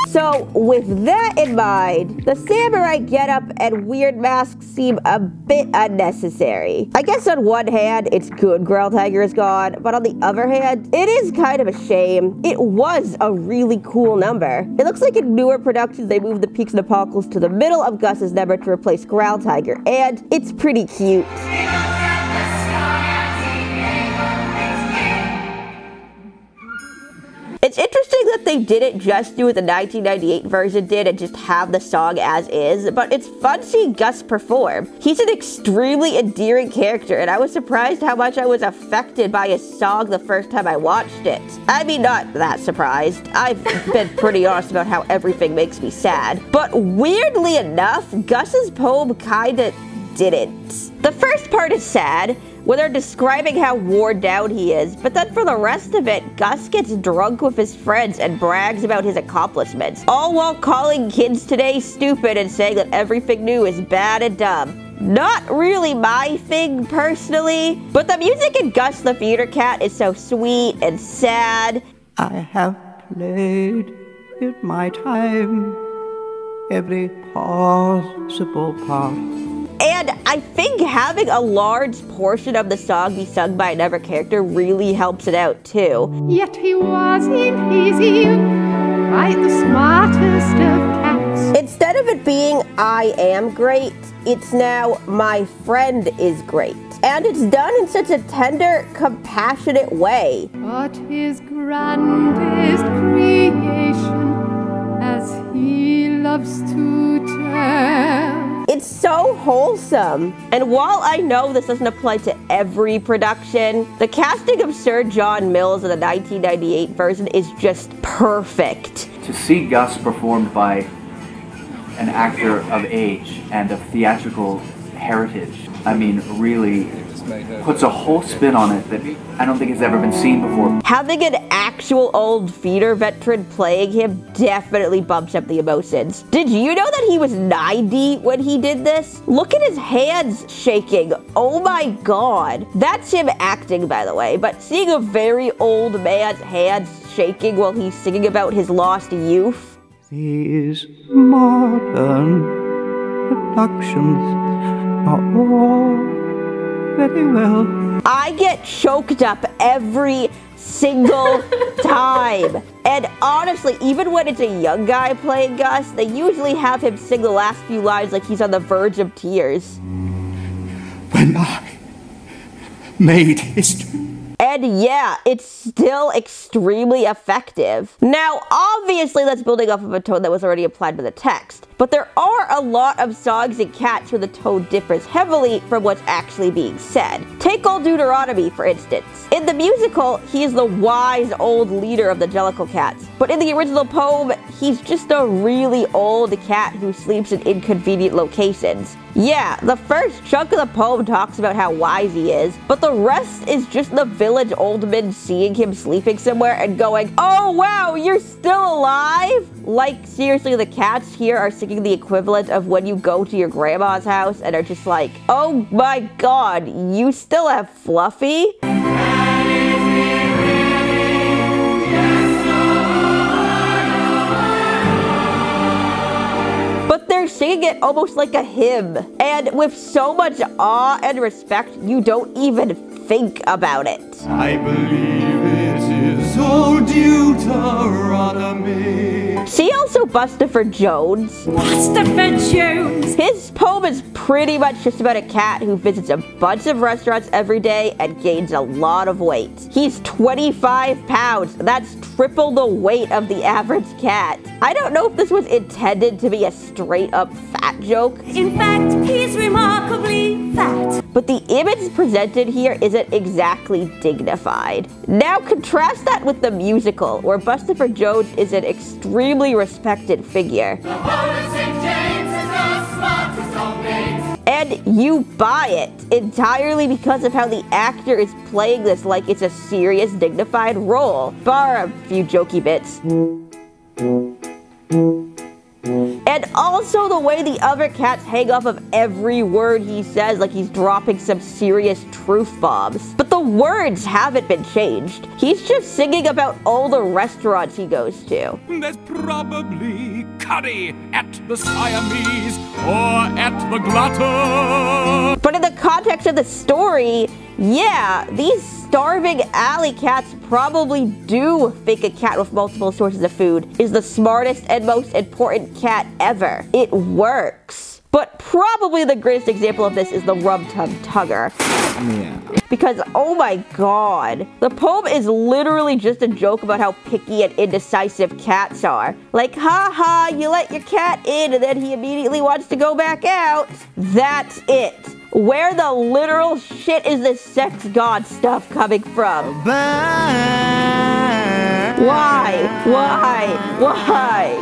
So, with that in mind, the samurai getup and weird masks seem a bit unnecessary. I guess on one hand, it's good Growltiger is gone, but on the other hand, it is kind of a shame. It was a really cool number. It looks like in newer productions, they moved the peaks and the pollicles to the middle of Gus's number to replace Growltiger, and it's pretty cute. It's interesting that they didn't just do what the 1998 version did and just have the song as is, but it's fun seeing Gus perform. He's an extremely endearing character, and I was surprised how much I was affected by his song the first time I watched it. I mean, not that surprised. I've been pretty honest about how everything makes me sad. But weirdly enough, Gus's poem kinda didn't. The first part is sad, where they're describing how worn down he is, but then for the rest of it, Gus gets drunk with his friends and brags about his accomplishments, all while calling kids today stupid and saying that everything new is bad and dumb. Not really my thing personally, but the music in Gus the Theater Cat is so sweet and sad. I have played in my time every possible part. And I think having a large portion of the song be sung by another character really helps it out too. Yet he was in his youth quite the smartest of cats. Instead of it being I am great, it's now my friend is great. And it's done in such a tender, compassionate way. But his grandest creation, as he loves to tell. It's so wholesome. And while I know this doesn't apply to every production, the casting of Sir John Mills in the 1998 version is just perfect. To see Gus performed by an actor of age and of theatrical heritage, I mean, really puts a whole spin on it that I don't think has ever been seen before. Having an actual old theater veteran playing him definitely bumps up the emotions. Did you know that he was 90 when he did this? Look at his hands shaking. Oh my god. That's him acting, by the way, but seeing a very old man's hands shaking while he's singing about his lost youth. These modern productions are all very well. I get choked up every single time. And honestly, even when it's a young guy playing Gus, they usually have him sing the last few lines like he's on the verge of tears. When I made history. And yeah, it's still extremely effective. Now, obviously that's building off of a tone that was already applied to the text, but there are a lot of songs in Cats where the tone differs heavily from what's actually being said. Take Old Deuteronomy, for instance. In the musical, he is the wise old leader of the Jellicle Cats, but in the original poem, he's just a really old cat who sleeps in inconvenient locations. Yeah, the first chunk of the poem talks about how wise he is, but the rest is just the village old men seeing him sleeping somewhere and going, "Oh wow, you're still alive?" Like, seriously, the cats here are singing the equivalent of when you go to your grandma's house and are just like, "Oh my god, you still have Fluffy?" But they're singing it almost like a hymn, and with so much awe and respect, you don't even think about it. I believe it is old Deuteronomy. See also Bustopher Jones. Bustopher Jones! His poem is pretty much just about a cat who visits a bunch of restaurants every day and gains a lot of weight. He's 25 pounds. That's triple the weight of the average cat. I don't know if this was intended to be a straight up fat joke. In fact, he's remarkably fat. But the image presented here isn't exactly dignified. Now contrast that with the musical, where Bustopher Jones is an extremely respected figure. And you buy it, entirely because of how the actor is playing this like it's a serious, dignified role, bar a few jokey bits. And also the way the other cats hang off of every word he says like he's dropping some serious truth bombs. But the words haven't been changed. He's just singing about all the restaurants he goes to. There's probably curry at the Siamese or at the Glutton. But in the context of the story, yeah, these starving alley cats probably do think a cat with multiple sources of food is the smartest and most important cat ever. It works. But probably the greatest example of this is the Rum-Tum Tugger. Yeah. Because, oh my god, the poem is literally just a joke about how picky and indecisive cats are. Like, haha, you let your cat in and then he immediately wants to go back out. That's it. Where the literal shit is this sex god stuff coming from? Why?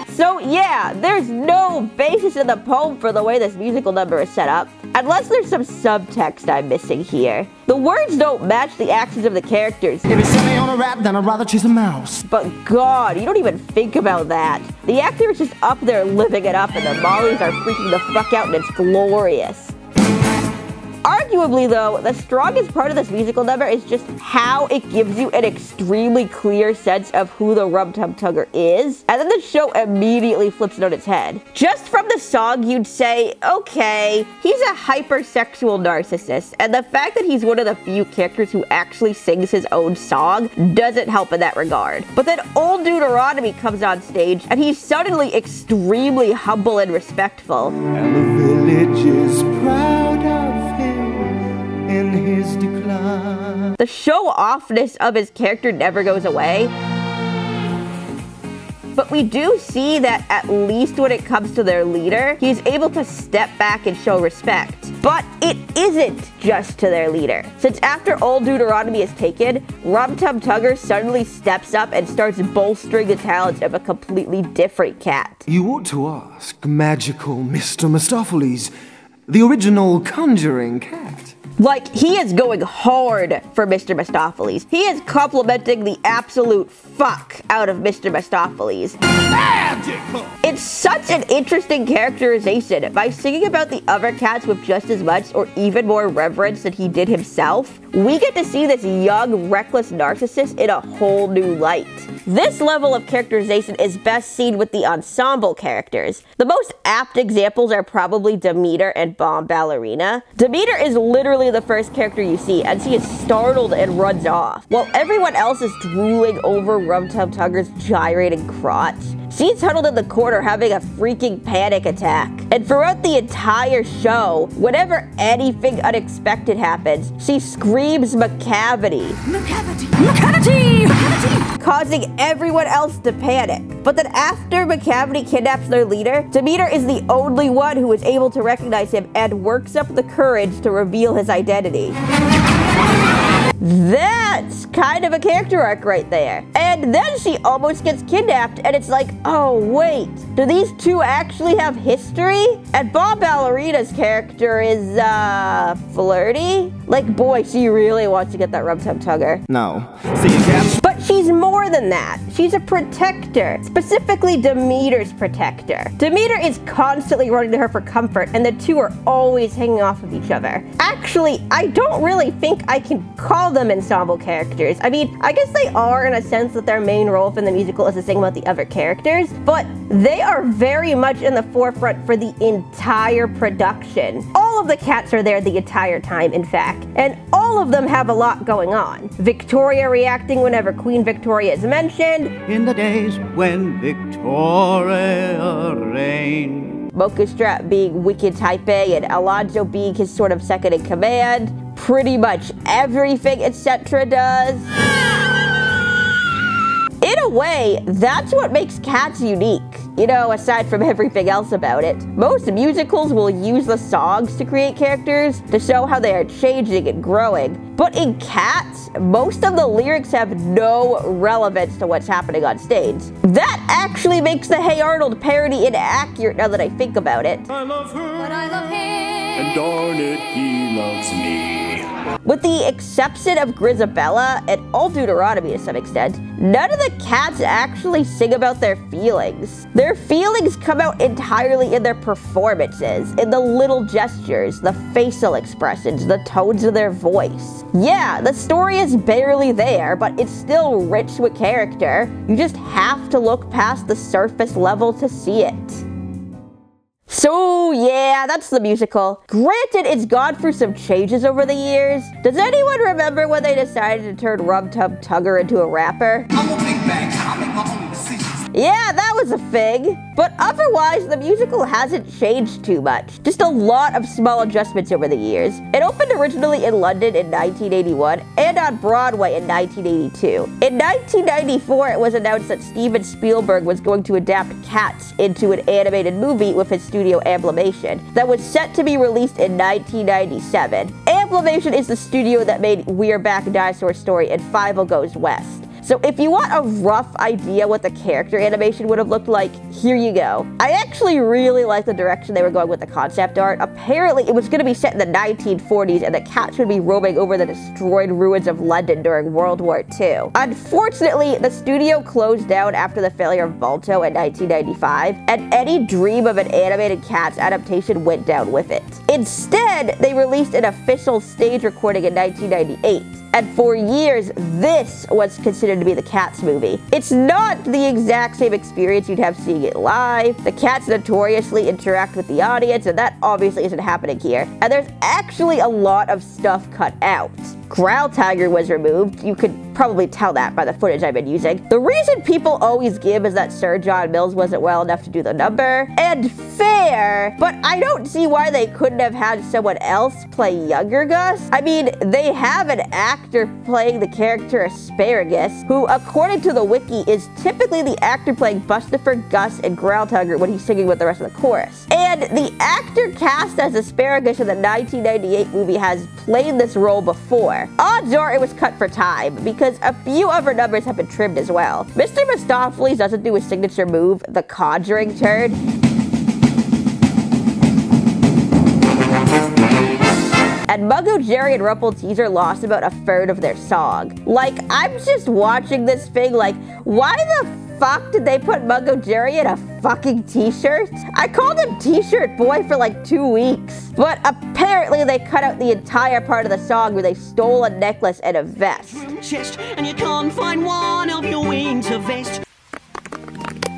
So yeah, there's no basis in the poem for the way this musical number is set up, unless there's some subtext I'm missing here. The words don't match the actions of the characters. If you send me on a rat, then I'd rather chase a mouse. But god, you don't even think about that. The actor is just up there living it up and the mollies are freaking the fuck out and it's glorious. Arguably though, the strongest part of this musical number is just how it gives you an extremely clear sense of who the Rum Tum Tugger is, and then the show immediately flips it on its head. Just from the song, you'd say, okay, he's a hypersexual narcissist, and the fact that he's one of the few characters who actually sings his own song doesn't help in that regard. But then old Deuteronomy comes on stage, and he's suddenly extremely humble and respectful. And the village is proud of him in his decline. The show-offness of his character never goes away. But we do see that at least when it comes to their leader, he's able to step back and show respect. But it isn't just to their leader. Since after old Deuteronomy is taken, Rum Tum Tugger suddenly steps up and starts bolstering the talents of a completely different cat. You ought to ask magical Mr. Mistoffelees, the original conjuring cat. Like, he is going hard for Mr. Mistoffelees. He is complimenting the absolute fuck out of Mr. Mistoffelees. Magical! It's such an interesting characterization. By singing about the other cats with just as much or even more reverence than he did himself, we get to see this young, reckless narcissist in a whole new light. This level of characterization is best seen with the ensemble characters. The most apt examples are probably Demeter and Bomb Ballerina. Demeter is literally the first character you see, and she is startled and runs off, while everyone else is drooling over Rum Tum Tugger's gyrating crotch. She's huddled in the corner having a freaking panic attack. And throughout the entire show, whenever anything unexpected happens, she screams Macavity. Macavity! Macavity! Macavity! Causing everyone else to panic. But then after Macavity kidnaps their leader, Demeter is the only one who is able to recognize him and works up the courage to reveal his identity. That's kind of a character arc right there. And then she almost gets kidnapped, and it's like, oh wait, do these two actually have history? And Bomb Ballerina's character is, flirty? Like, boy, she really wants to get that Rum Tum Tugger. No. See you, cat. But she's more than that. She's a protector, specifically Demeter's protector. Demeter is constantly running to her for comfort, and the two are always hanging off of each other. Actually, I don't really think I can call them ensemble characters. I mean, I guess they are in a sense that their main role in the musical is to sing about the other characters, but they are very much in the forefront for the entire production. All of the cats are there the entire time, in fact, and all of them have a lot going on. Victoria reacting whenever Queen Victoria is mentioned. In the days when Victoria reigned. Mokustrap being wicked type A and Alonso being his sort of second in command. Pretty much everything etc. does. In a way, that's what makes Cats unique. You know, aside from everything else about it. Most musicals will use the songs to create characters to show how they are changing and growing. But in Cats, most of the lyrics have no relevance to what's happening on stage. That actually makes the Hey Arnold parody inaccurate now that I think about it. I love her, but I love him. and darn it, he loves me. With the exception of Grisabella and all Deuteronomy to some extent, none of the cats actually sing about their feelings. Their feelings come out entirely in their performances, in the little gestures, the facial expressions, the tones of their voice. Yeah, the story is barely there, but it's still rich with character. You just have to look past the surface level to see it. So yeah, that's the musical. Granted, it's gone through some changes over the years. Does anyone remember when they decided to turn Rum Tum Tugger into a rapper? I'm a big bag, I make my own decisions. Yeah, that was a thing. But otherwise, the musical hasn't changed too much. Just a lot of small adjustments over the years. It opened originally in London in 1981 and on Broadway in 1982. In 1994, it was announced that Steven Spielberg was going to adapt Cats into an animated movie with his studio Amblimation that was set to be released in 1997. Amblimation is the studio that made We're Back, Dinosaur Story, and Fievel Goes West. So if you want a rough idea what the character animation would have looked like, here you go. I actually really like the direction they were going with the concept art. Apparently it was going to be set in the 1940s and the cats would be roaming over the destroyed ruins of London during World War II. Unfortunately, the studio closed down after the failure of Balto in 1995, and any dream of an animated Cats adaptation went down with it. Instead, they released an official stage recording in 1998. And for years, this was considered to be the Cats movie. It's not the exact same experience you'd have seeing it live. The Cats notoriously interact with the audience, and that obviously isn't happening here. And there's actually a lot of stuff cut out. Growltiger was removed. You could probably tell that by the footage I've been using. The reason people always give is that Sir John Mills wasn't well enough to do the number. And fair, but I don't see why they couldn't have had someone else play younger Gus. I mean, they have an actor playing the character Asparagus, who, according to the wiki, is typically the actor playing Bustifer, Gus, and Growltiger when he's singing with the rest of the chorus. And the actor cast as Asparagus in the 1998 movie has played this role before. Odds are it was cut for time, because a few of her numbers have been trimmed as well. Mr. Mistoffelees doesn't do his signature move, the conjuring turn. And Mungo, Jerry, and Rumpelteazer lost about a third of their song. Like, I'm just watching this thing like, why the fuck did they put Mungo Jerry in a fucking t-shirt? I called him T-shirt Boy for like 2 weeks. But apparently they cut out the entire part of the song where they stole a necklace and a vest. Chest, and you can't find one of your winter vest.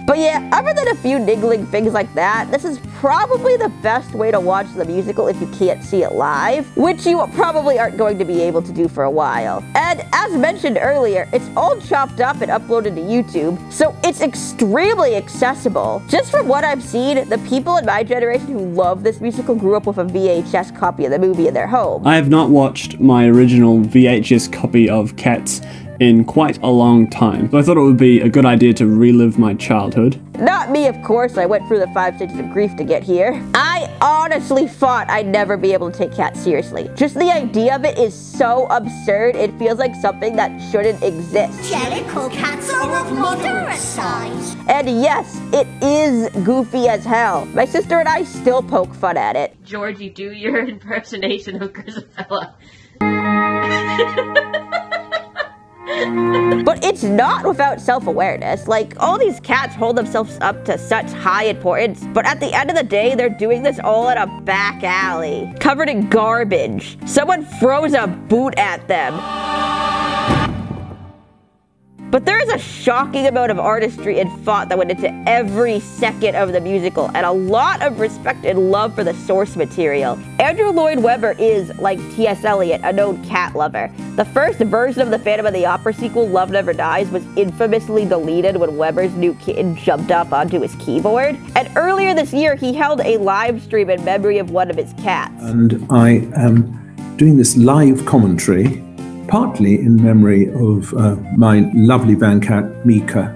But yeah, other than a few niggling things like that, this is probably the best way to watch the musical if you can't see it live, which you probably aren't going to be able to do for a while. And as mentioned earlier, it's all chopped up and uploaded to YouTube, so it's extremely accessible. Just from what I've seen, the people in my generation who love this musical grew up with a VHS copy of the movie in their home. I have not watched my original VHS copy of Cats in quite a long time, so I thought it would be a good idea to relive my childhood. Not me, of course. I went through the 5 stages of grief to get here. I honestly thought I'd never be able to take Cats seriously. Just the idea of it is so absurd, it feels like something that shouldn't exist. Jellicle cats are of moderate size. And yes, it is goofy as hell. My sister and I still poke fun at it. Georgie, do your impersonation of Grisabella. But it's not without self-awareness. Like, all these cats hold themselves up to such high importance, but at the end of the day, they're doing this all in a back alley, covered in garbage. Someone throws a boot at them. But there is a shocking amount of artistry and thought that went into every second of the musical, and a lot of respect and love for the source material. Andrew Lloyd Webber is, like T.S. Eliot, a known cat lover. The first version of the Phantom of the Opera sequel, Love Never Dies, was infamously deleted when Webber's new kitten jumped up onto his keyboard. And earlier this year, he held a live stream in memory of one of his cats. And I am doing this live commentary partly in memory of my lovely van cat, Mika,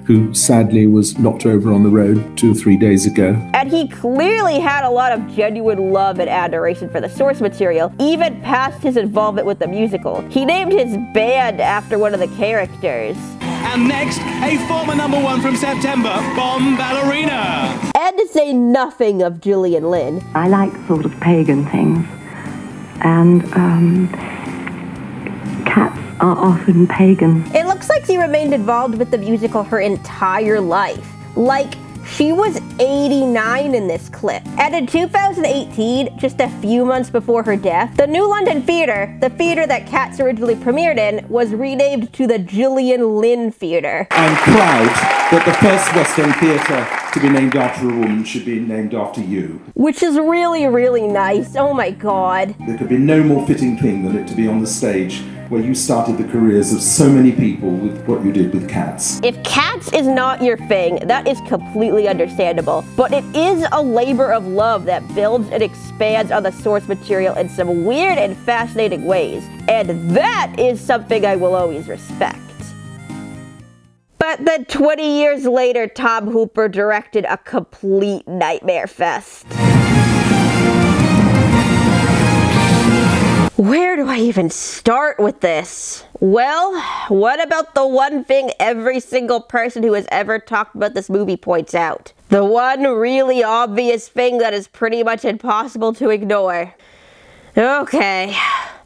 who sadly was knocked over on the road 2 or 3 days ago. And he clearly had a lot of genuine love and adoration for the source material, even past his involvement with the musical. He named his band after one of the characters. And next, a former #1 from September, Bomb Ballerina. And to say nothing of Gillian Lynn. I like sort of pagan things, and cats are often pagan. It looks like she remained involved with the musical her entire life. Like, she was 89 in this clip. And in 2018, just a few months before her death, the New London Theatre, the theatre that Cats originally premiered in, was renamed to the Gillian Lynn Theatre. I'm proud that the first West End theatre to be named after a woman should be named after you. Which is really, really nice. Oh my god. There could be no more fitting thing than it to be on the stage where you started the careers of so many people with what you did with Cats. If Cats is not your thing, that is completely understandable, but it is a labor of love that builds and expands on the source material in some weird and fascinating ways, and that is something I will always respect. But then 20 years later, Tom Hooper directed a complete nightmare fest. Where do I even start with this? Well, what about the one thing every single person who has ever talked about this movie points out? The one really obvious thing that is pretty much impossible to ignore. Okay.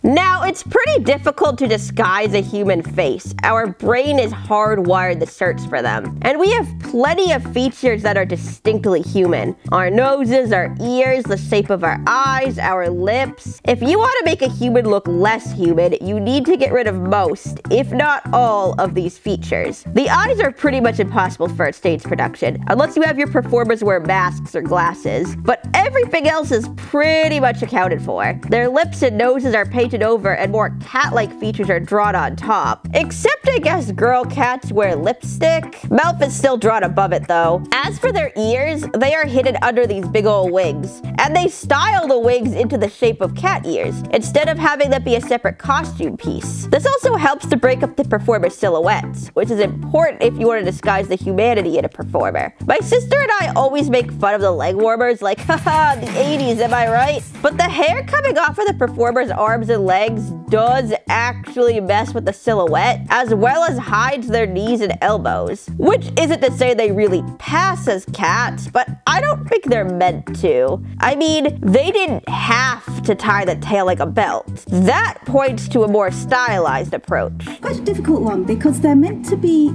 Now, it's pretty difficult to disguise a human face. Our brain is hardwired to search for them. And we have plenty of features that are distinctly human. Our noses, our ears, the shape of our eyes, our lips. If you want to make a human look less human, you need to get rid of most, if not all, of these features. The eyes are pretty much impossible for a stage production, unless you have your performers wear masks or glasses. But everything else is pretty much accounted for. Their lips and noses are painted over and more cat-like features are drawn on top. Except I guess girl cats wear lipstick. Mouth is still drawn above it though. As for their ears, they are hidden under these big old wigs. And they style the wigs into the shape of cat ears, instead of having them be a separate costume piece. This also helps to break up the performer's silhouettes, which is important if you want to disguise the humanity in a performer. My sister and I always make fun of the leg warmers, like, haha, the 80s, am I right? But the hair coming off of the performer's arms and legs does actually mess with the silhouette, as well as hides their knees and elbows. Which isn't to say they really pass as cats, but I don't think they're meant to. I mean, they didn't have to tie the tail like a belt. That points to a more stylized approach. Quite a difficult one, because they're meant to be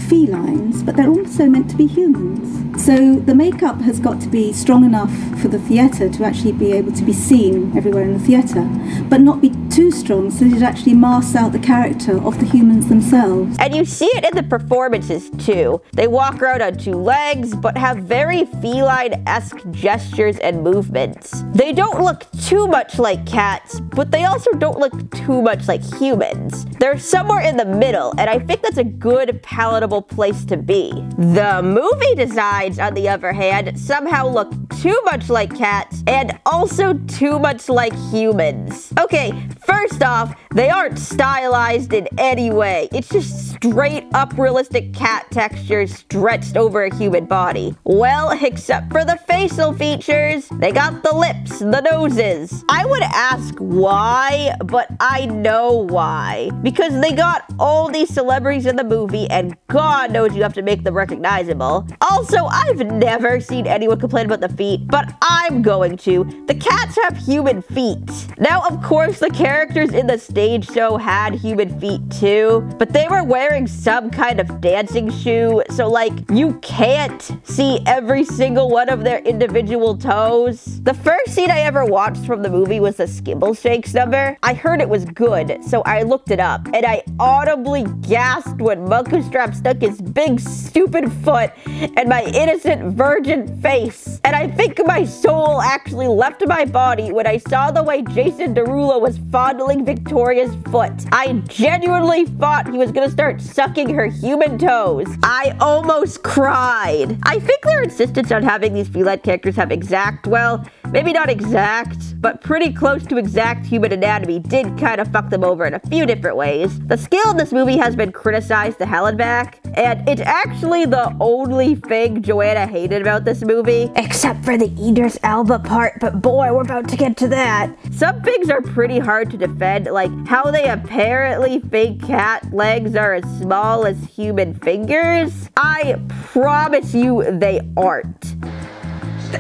felines, but they're also meant to be humans. So the makeup has got to be strong enough for the theatre to actually be able to be seen everywhere in the theatre, but not be too strong so that it actually masks out the character of the humans themselves. And you see it in the performances too. They walk around on two legs, but have very feline-esque gestures and movements. They don't look too much like cats, but they also don't look too much like humans. They're somewhere in the middle, and I think that's a good, palatable place to be. The movie designs, on the other hand, somehow look too much like cats and also too much like humans. Okay, first off, they aren't stylized in any way. It's just straight up realistic cat textures stretched over a human body. Well, except for the facial features. They got the lips, the noses. I would ask why, but I know why. Because they got all these celebrities in the movie, and God knows you have to make them recognizable. Also, I've never seen anyone complain about the feet, but I'm going to. The cats have human feet. Now, of course, the characters in the stage show had human feet too, but they were wearing some kind of dancing shoe, so like, you can't see every single one of their individual toes. The first scene I ever watched from the movie was the Skimble Shakes number. I heard it was good, so I looked it up, and I audibly gasped when Monku Strap stuck his big stupid foot in my innocent virgin face. And I think my soul actually left my body when I saw the way Jason Derulo was fondling Victoria's foot. I genuinely thought he was gonna start sucking her human toes. I almost cried. I think their insistence on having these feline characters have exact, well, maybe not exact, but pretty close to exact human anatomy did kind of fuck them over in a few different ways. The scale in this movie has been criticized to hell and back, and it's actually the only thing Joanna hated about this movie, except for the Idris Elba part, but boy, we're about to get to that. Some things are pretty hard to defend, like how they apparently think cat legs are as small as human fingers. I promise you they aren't.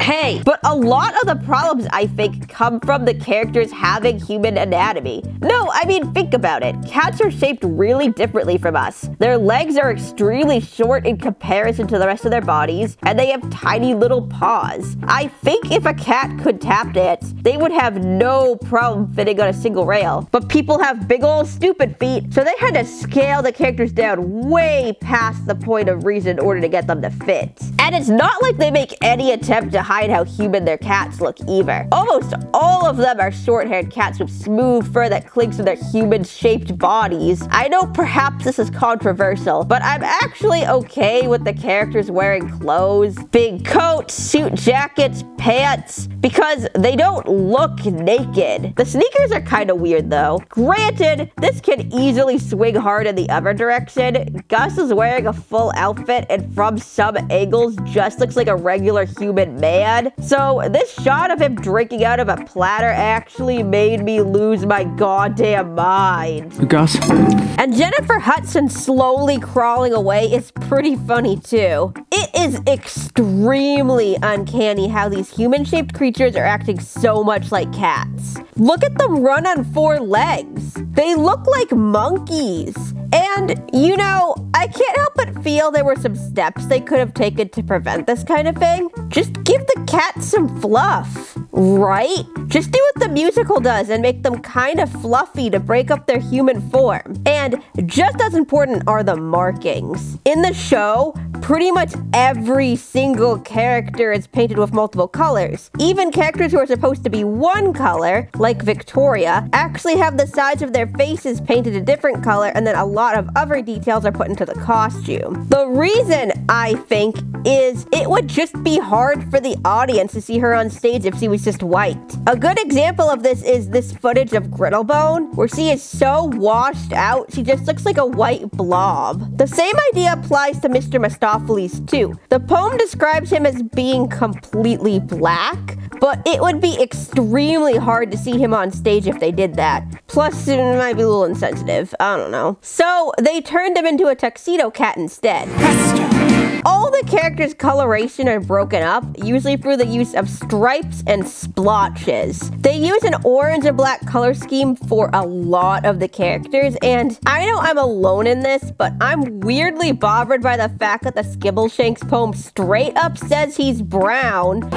Hey, but a lot of the problems, I think, come from the characters having human anatomy. No, I mean, think about it. Cats are shaped really differently from us. Their legs are extremely short in comparison to the rest of their bodies, and they have tiny little paws. I think if a cat could tap dance, they would have no problem fitting on a single rail. But people have big old stupid feet, so they had to scale the characters down way past the point of reason in order to get them to fit. And it's not like they make any attempt to hide how human their cats look either. Almost all of them are short-haired cats with smooth fur that clings to their human-shaped bodies. I know perhaps this is controversial, but I'm actually okay with the characters wearing clothes, big coats, suit jackets, pants, because they don't look naked. The sneakers are kind of weird though. Granted, this can easily swing hard in the other direction. Gus is wearing a full outfit and from some angles just looks like a regular human man. mad. So this shot of him drinking out of a platter actually made me lose my goddamn mind. Gus. And Jennifer Hudson slowly crawling away is pretty funny too. It is extremely uncanny how these human-shaped creatures are acting so much like cats. Look at them run on 4 legs. They look like monkeys. And, you know, I can't help but feel there were some steps they could have taken to prevent this kind of thing. Just give the cats some fluff, right? Just do what the musical does and make them kind of fluffy to break up their human form. And just as important are the markings. In the show, pretty much every single character is painted with multiple colors. Even characters who are supposed to be one color, like Victoria, actually have the sides of their faces painted a different color, and then a lot of other details are put into the costume. The reason, I think, is it would just be hard for the audience to see her on stage if she was just white. A good example of this is this footage of Grittlebone, where she is so washed out, she just looks like a white blob. The same idea applies to Mr. Mistoffelees too. The poem describes him as being completely black, but it would be extremely hard to see him on stage if they did that. Plus, it might be a little insensitive. I don't know. So they turned him into a tuxedo cat instead. All the characters' coloration are broken up, usually through the use of stripes and splotches. They use an orange and black color scheme for a lot of the characters, and I know I'm alone in this, but I'm weirdly bothered by the fact that the Skibbleshanks poem straight up says he's brown.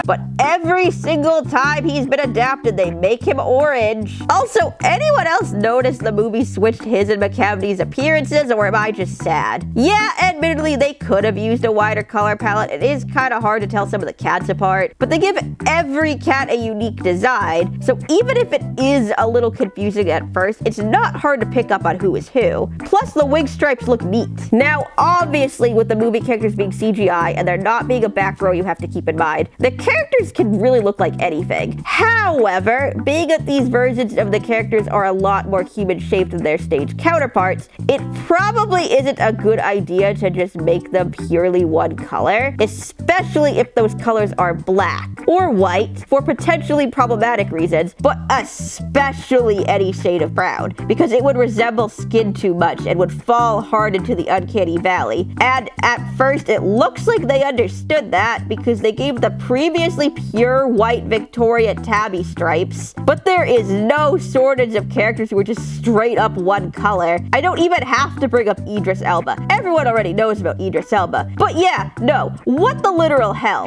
But every single time he's been adapted, they make him orange. Also, anyone else notice the movie switched his and Macavity's appearances, or am I just sad? Yeah, admittedly, they could have used a wider color palette. It is kind of hard to tell some of the cats apart, but they give every cat a unique design, so even if it is a little confusing at first, it's not hard to pick up on who is who. Plus, the wig stripes look neat. Now, obviously, with the movie characters being CGI and there not being a back row you have to keep in mind, the characters can really look like anything. However, being that these versions of the characters are a lot more human-shaped than their stage counterparts, it probably isn't a good idea to just make them purely one color, especially if those colors are black or white for potentially problematic reasons, but especially any shade of brown, because it would resemble skin too much and would fall hard into the uncanny valley. And at first it looks like they understood that because they gave the previously pure white Victoria tabby stripes, but there is no shortage of characters who are just straight up one color. I don't even have to bring up Idris Elba. Everyone already knows about Idris Elba. But yeah, no, what the literal hell?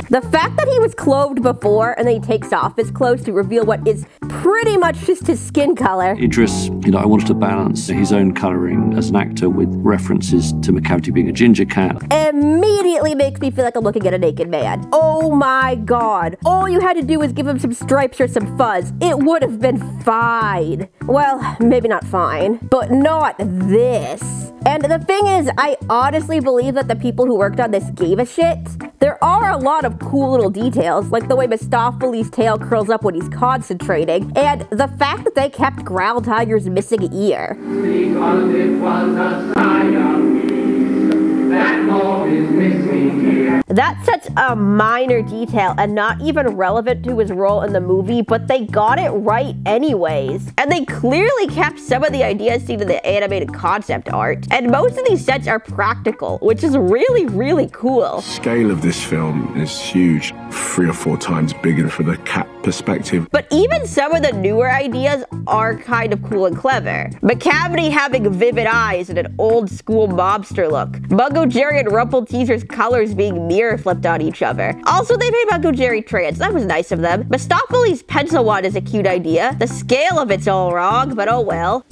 The fact that he was clothed before and then he takes off his clothes to reveal what is pretty much just his skin color. Idris, I wanted to balance his own colouring as an actor with references to Macavity being a ginger cat. Immediately makes me feel like I'm looking at a naked man. Oh my god. All you had to do was give him some stripes or some fuzz. It would have been fine. Well, maybe not fine, but not this. And the thing is, I honestly believe that the people who worked on this gave a shit. There are a lot of cool little details, like the way Mistoffelees' tail curls up when he's concentrating, and the fact that they kept Growltiger's missing ear. Because it was a sign of peace, that more is missing here. That's such a minor detail and not even relevant to his role in the movie, but they got it right anyways. And they clearly kept some of the ideas seen in the animated concept art. And most of these sets are practical, which is really, really cool. The scale of this film is huge, 3 or 4 times bigger for the cat perspective. But even some of the newer ideas are kind of cool and clever. Macavity having vivid eyes and an old school mobster look. Mungo Jerry and Rumpelteaser's colors being mirror flipped on each other. Also, they made Mungo Jerry trans. That was nice of them. Mistoffelees' pencil wand is a cute idea. The scale of it's all wrong, but oh well.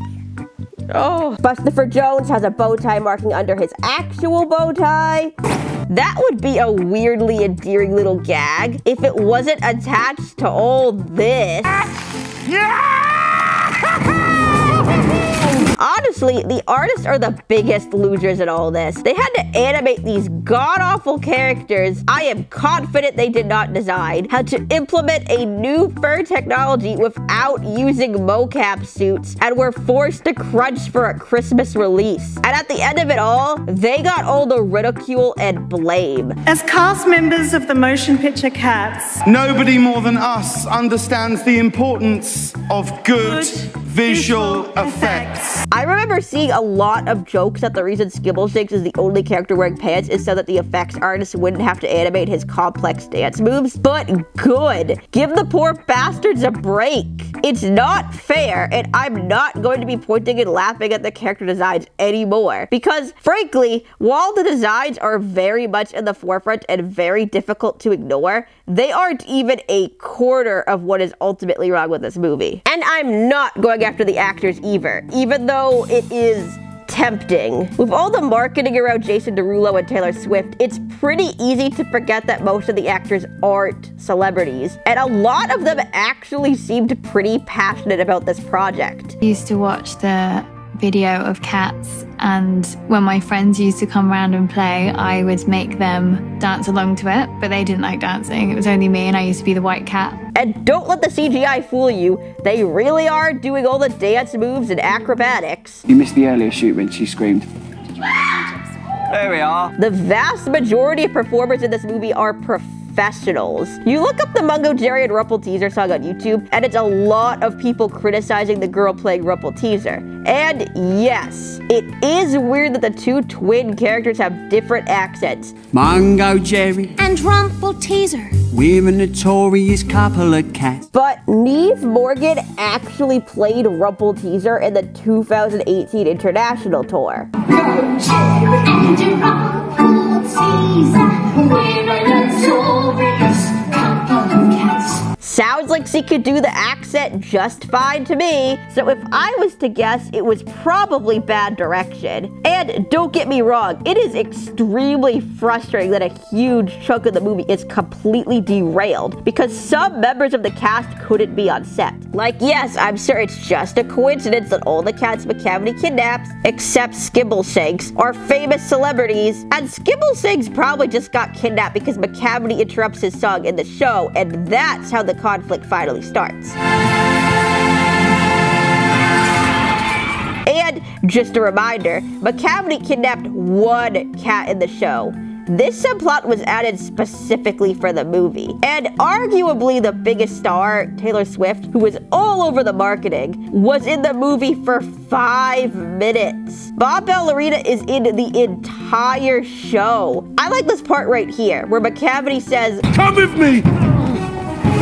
Oh, Bustopher Jones has a bow tie marking under his actual bow tie. That would be a weirdly endearing little gag if it wasn't attached to all this. Honestly, the artists are the biggest losers in all this. They had to animate these god-awful characters I am confident they did not design, had to implement a new fur technology without using mocap suits, and were forced to crunch for a Christmas release. And at the end of it all, they got all the ridicule and blame. As cast members of the motion picture Cats, nobody more than us understands the importance of good visual effects. I remember seeing a lot of jokes that the reason Skibbleshanks is the only character wearing pants is so that the effects artist wouldn't have to animate his complex dance moves, but good. Give the poor bastards a break. It's not fair, and I'm not going to be pointing and laughing at the character designs anymore, because frankly, while the designs are very much in the forefront and very difficult to ignore, they aren't even a quarter of what is ultimately wrong with this movie. And I'm not going after the actors either, even though it is tempting. With all the marketing around Jason Derulo and Taylor Swift, it's pretty easy to forget that most of the actors aren't celebrities, and a lot of them actually seemed pretty passionate about this project. I used to watch the video of Cats, and when my friends used to come around and play, I would make them dance along to it, but they didn't like dancing. It was only me, and I used to be the white cat. And don't let the CGI fool you. They really are doing all the dance moves and acrobatics. You missed the earlier shoot when she screamed. There we are. The vast majority of performers in this movie are professionals. You look up the Mungo Jerry and Rumpelteazer song on YouTube, and it's a lot of people criticizing the girl playing Rumpelteazer. And yes, it is weird that the two twin characters have different accents. Mungo Jerry and Rumpelteazer. We're a notorious couple of cats. But Neve Morgan actually played Rumpelteazer in the 2018 international tour. Go Jerry and Rumpelteazer. We're a notorious couple of cats. Sounds like she could do the accent just fine to me, so if I was to guess, it was probably bad direction. And don't get me wrong, it is extremely frustrating that a huge chunk of the movie is completely derailed because some members of the cast couldn't be on set. Like, yes, I'm sure it's just a coincidence that all the cats Macavity kidnaps, except Skibbleshanks, are famous celebrities, and Skibbleshanks probably just got kidnapped because Macavity interrupts his song in the show, and that's how the conflict finally starts. And just a reminder, Macavity kidnapped one cat in the show. This subplot was added specifically for the movie. And arguably the biggest star, Taylor Swift, who was all over the marketing, was in the movie for 5 minutes. Bob Ballerina is in the entire show. I like this part right here, where Macavity says, "Come with me!"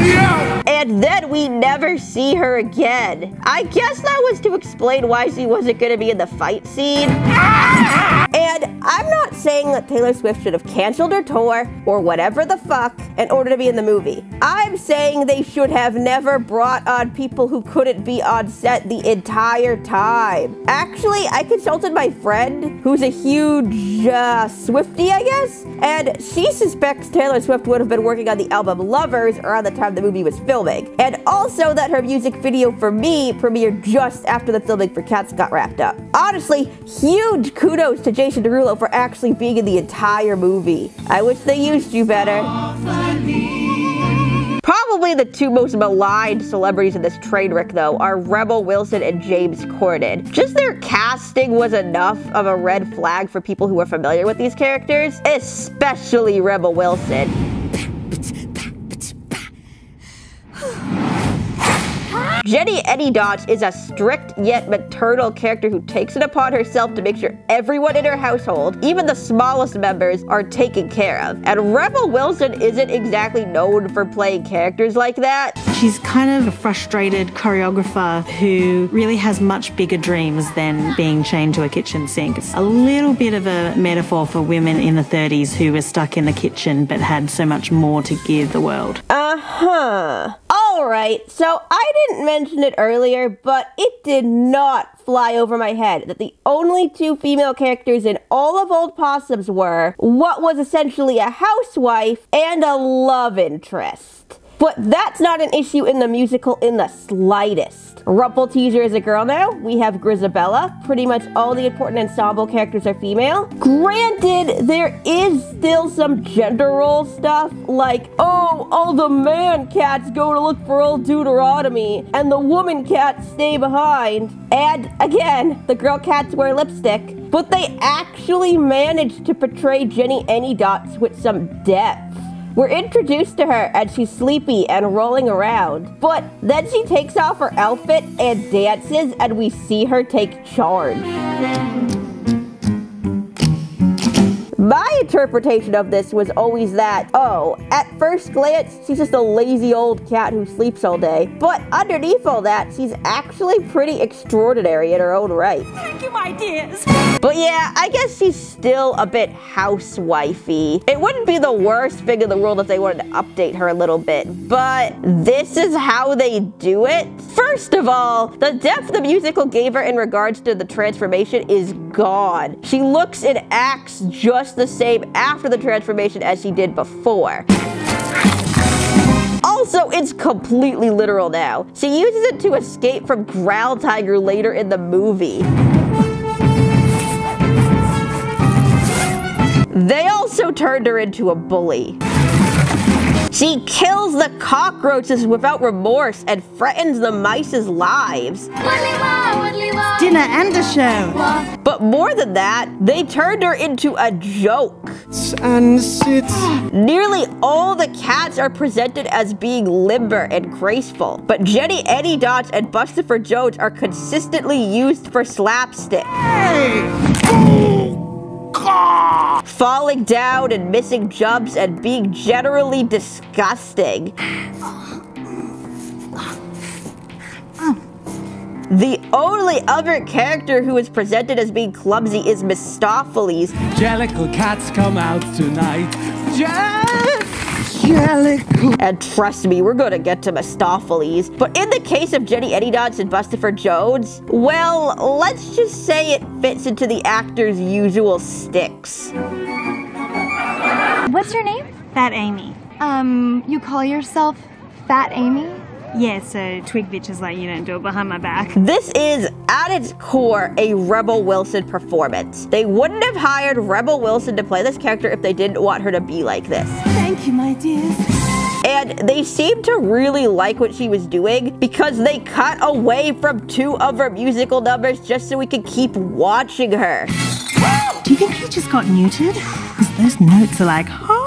Yeah. And then we never see her again. I guess that was to explain why she wasn't gonna be in the fight scene. And I'm not saying that Taylor Swift should have canceled her tour or whatever the fuck in order to be in the movie. I'm saying they should have never brought on people who couldn't be on set the entire time. Actually, I consulted my friend who's a huge Swiftie, I guess, and she suspects Taylor Swift would have been working on the album Lovers around the time the movie was filming, and also that her music video for Me premiered just after the filming for Cats got wrapped up. Honestly, huge kudos to Jason Derulo for actually being in the entire movie. I wish they used you better. Probably the two most maligned celebrities in this train wreck, though, are Rebel Wilson and James Corden. Just their casting was enough of a red flag for people who are familiar with these characters, especially Rebel Wilson. Jenny Anydots is a strict yet maternal character who takes it upon herself to make sure everyone in her household, even the smallest members, are taken care of. And Rebel Wilson isn't exactly known for playing characters like that. She's kind of a frustrated choreographer who really has much bigger dreams than being chained to a kitchen sink. It's a little bit of a metaphor for women in the 30s who were stuck in the kitchen but had so much more to give the world. Alright, so I didn't mention it earlier, but it did not fly over my head that the only two female characters in all of Old Possums were what was essentially a housewife and a love interest. But that's not an issue in the musical in the slightest. Rumpelteazer is a girl now. We have Grisabella. Pretty much all the important ensemble characters are female. Granted, there is still some gender role stuff, like, oh, all the man cats go to look for old Deuteronomy, and the woman cats stay behind. And again, the girl cats wear lipstick. But they actually managed to portray Jenny Anydots with some depth. We're introduced to her and she's sleepy and rolling around, but then she takes off her outfit and dances and we see her take charge. My interpretation of this was always that, oh, at first glance, she's just a lazy old cat who sleeps all day. But underneath all that, she's actually pretty extraordinary in her own right. Thank you, my dears. But yeah, I guess she's still a bit housewifey. It wouldn't be the worst thing in the world if they wanted to update her a little bit, but this is how they do it? First of all, the depth the musical gave her in regards to the transformation is gone. She looks and acts just the same after the transformation as she did before. Also, it's completely literal now. She uses it to escape from Growltiger later in the movie. They also turned her into a bully. She kills the cockroaches without remorse and threatens the mice's lives. Dinner and a show. But more than that, they turned her into a joke. And sits. Nearly all the cats are presented as being limber and graceful, but Jenny Anydots and Bustopher Jones are consistently used for slapstick. Falling down and missing jumps and being generally disgusting. The only other character who is presented as being clumsy is Mistoffelees. Jellicle cats come out tonight. And trust me, we're gonna get to Mistoffelees. But in the case of Jenny Anydots and Bustopher Jones, well, let's just say it fits into the actor's usual sticks. What's your name? Fat Amy. You call yourself Fat Amy? Yeah, so twig bitches like you don't do it behind my back. This is, at its core, a Rebel Wilson performance. They wouldn't have hired Rebel Wilson to play this character if they didn't want her to be like this. Thank you, my dears. And they seemed to really like what she was doing because they cut away from 2 of her musical numbers just so we could keep watching her. Do you think he just got neutered? Because those notes are like, oh.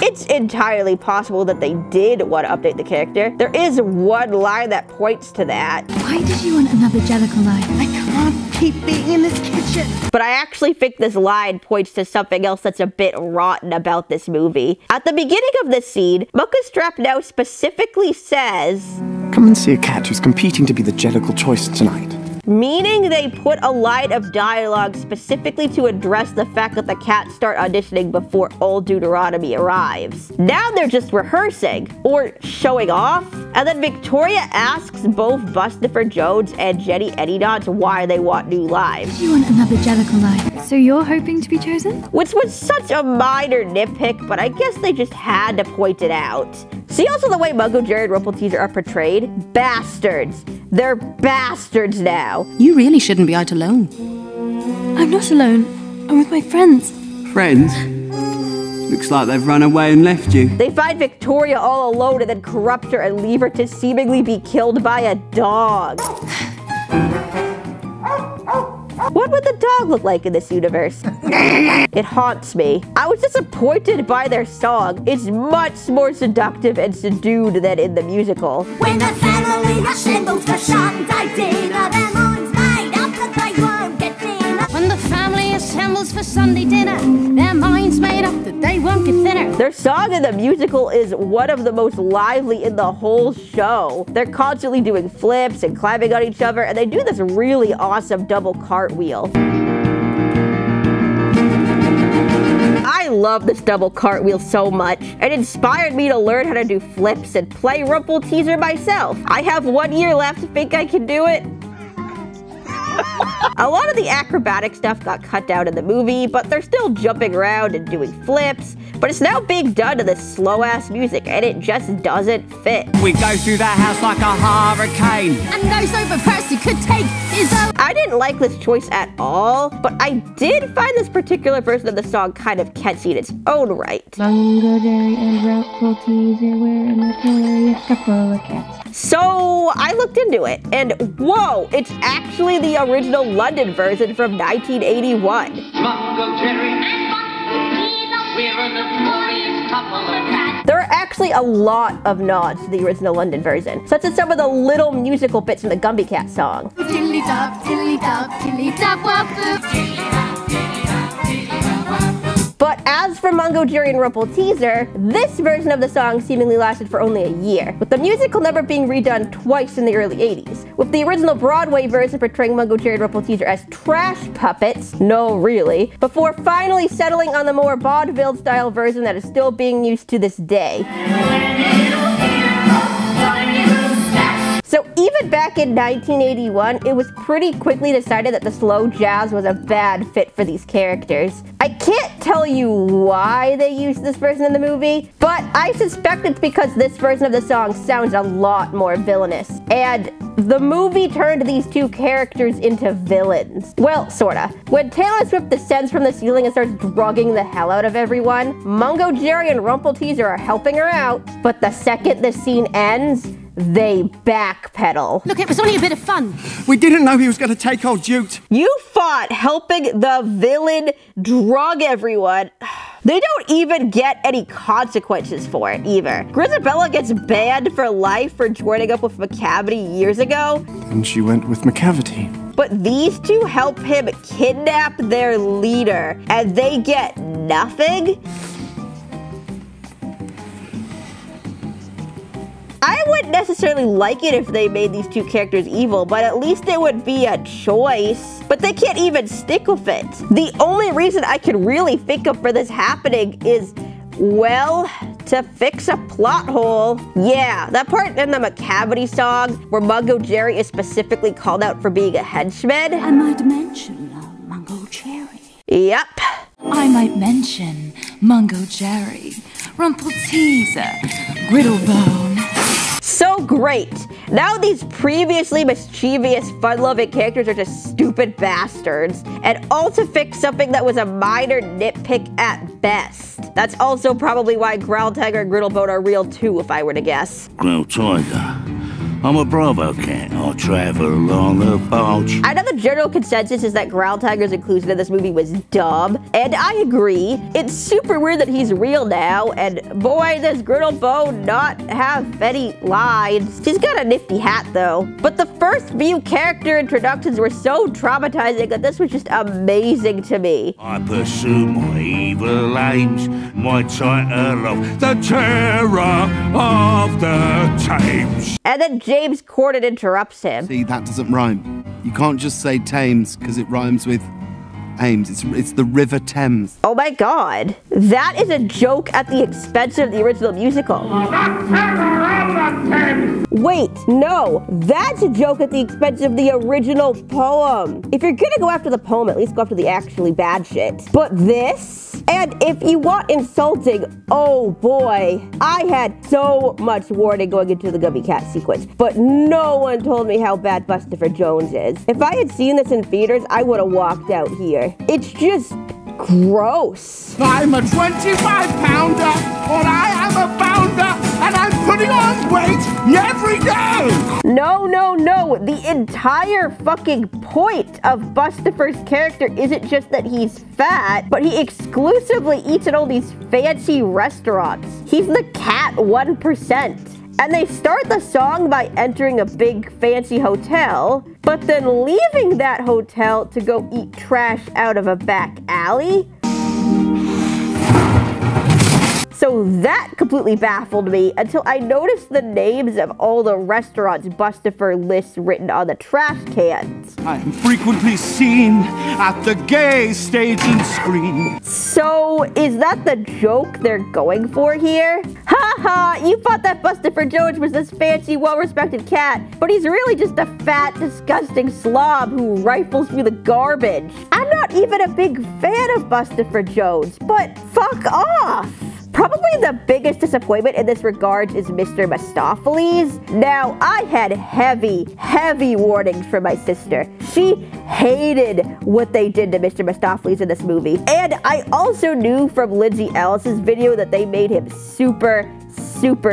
It's entirely possible that they did want to update the character. There is one line that points to that. Why did you want another Jellicle line? I can't keep being in this kitchen. But I actually think this line points to something else that's a bit rotten about this movie. At the beginning of this scene, Muckastrap now specifically says, "Come and see a cat who's competing to be the Jellicle choice tonight." Meaning they put a line of dialogue specifically to address the fact that the cats start auditioning before Old Deuteronomy arrives. Now they're just rehearsing, or showing off, and then Victoria asks both Bustopher Jones and Jenny Anydots why they want new lives. You want another Jellicle line. So you're hoping to be chosen? Which was such a minor nitpick, but I guess they just had to point it out. See also the way Mungo, Jerry, and Rumpelteazer are portrayed? Bastards. They're bastards now. You really shouldn't be out alone. I'm not alone. I'm with my friends. Friends? Looks like they've run away and left you. They find Victoria all alone and then corrupt her and leave her to seemingly be killed by a dog. What would the dog look like in this universe? It haunts me. I was disappointed by their song. It's much more seductive and subdued than in the musical. When the family assembles for Sunday dinner, their minds made up that they won't get dinner. When the family assembles for Sunday dinner, their minds made up that they won't get thinner. Their song in the musical is one of the most lively in the whole show. They're constantly doing flips and climbing on each other, and they do this really awesome double cartwheel. I love this double cartwheel so much. It inspired me to learn how to do flips and play Rumpelteazer myself. I have 1 year left. Think I can do it? A lot of the acrobatic stuff got cut down in the movie, but they're still jumping around and doing flips. But it's now being done to this slow-ass music, and it just doesn't fit. We go through that house like a hurricane, and no sober person could take his own. I didn't like this choice at all, but I did find this particular version of the song kind of catchy in its own right. Mango, Jerry, and Growltiger were a notorious couple of cats. So I looked into it, and whoa, it's actually the original London version from 1981. Mango, Jerry, and we're a notorious couple of cats. There are actually a lot of nods to the original London version, such as some of the little musical bits in the Gumby Cat song. Tilly dub, wop, But as for Mungo, Jerry, and Rumpelteazer, this version of the song seemingly lasted for only a year, with the musical number being redone twice in the early 80s, with the original Broadway version portraying Mungo, Jerry, and Rumpelteazer as trash puppets, no really, before finally settling on the more vaudeville-style version that is still being used to this day. So even back in 1981, it was pretty quickly decided that the slow jazz was a bad fit for these characters. I can't tell you why they used this version in the movie, but I suspect it's because this version of the song sounds a lot more villainous, and the movie turned these two characters into villains. Well, sorta. When Taylor Swift descends from the ceiling and starts drugging the hell out of everyone, Mungo, Jerry, and Rumpelteazer are helping her out, but the second the scene ends, they backpedal. Look, it was only a bit of fun. We didn't know he was going to take old Jute. You fought helping the villain drug everyone. They don't even get any consequences for it, either. Grisabella gets banned for life for joining up with Macavity years ago. And she went with Macavity. But these two help him kidnap their leader, and they get nothing? I wouldn't necessarily like it if they made these two characters evil, but at least it would be a choice. But they can't even stick with it. The only reason I can really think of for this happening is, well, to fix a plot hole. Yeah, that part in the Macavity song where Mungo Jerry is specifically called out for being a henchman. I might mention Mungo Jerry. Yep. I might mention Mungo Jerry, Rumpelteazer, Griddlebone. So great! Now these previously mischievous, fun-loving characters are just stupid bastards, and all to fix something that was a minor nitpick at best. That's also probably why Growltiger and Griddlebone are real too, if I were to guess. Growltiger. I'm a Bravo cat. I travel along the pouch. I know the general consensus is that Growltiger's inclusion in this movie was dumb, and I agree. It's super weird that he's real now, and boy, does Griddlebone not have any lines. She's got a nifty hat, though. But the first few character introductions were so traumatizing that this was just amazing to me. I pursue my evil aims, my title of the Terror of the Thames. And then James Corden interrupts him. See, that doesn't rhyme. You can't just say Thames because it rhymes with Ames. It's the River Thames. Oh my god. That is a joke at the expense of the original musical. Wait, no. That's a joke at the expense of the original poem. If you're gonna go after the poem, at least go after the actually bad shit. But this? And if you want insulting, oh boy. I had so much warning going into the Gumby Cat sequence, but no one told me how bad Bustafer Jones is. If I had seen this in theaters, I would have walked out here. It's just gross. I'm a 25-pounder, or I am a bounder, and I'm putting on weight every day! No, no, no. The entire fucking point of Bustafer's character isn't just that he's fat, but he exclusively eats at all these fancy restaurants. He's the cat 1%. And they start the song by entering a big fancy hotel, but then leaving that hotel to go eat trash out of a back alley? So that completely baffled me until I noticed the names of all the restaurants Bustifer lists written on the trash cans. I am frequently seen at the gay staging screen. So is that the joke they're going for here? Haha, you thought that Bustifer Jones was this fancy, well-respected cat, but he's really just a fat, disgusting slob who rifles through the garbage. I'm not even a big fan of Bustifer Jones, but fuck off! Probably the biggest disappointment in this regard is Mr. Mistoffelees. Now, I had heavy warnings from my sister. She hated what they did to Mr. Mistoffelees in this movie. And I also knew from Lindsay Ellis's video that they made him super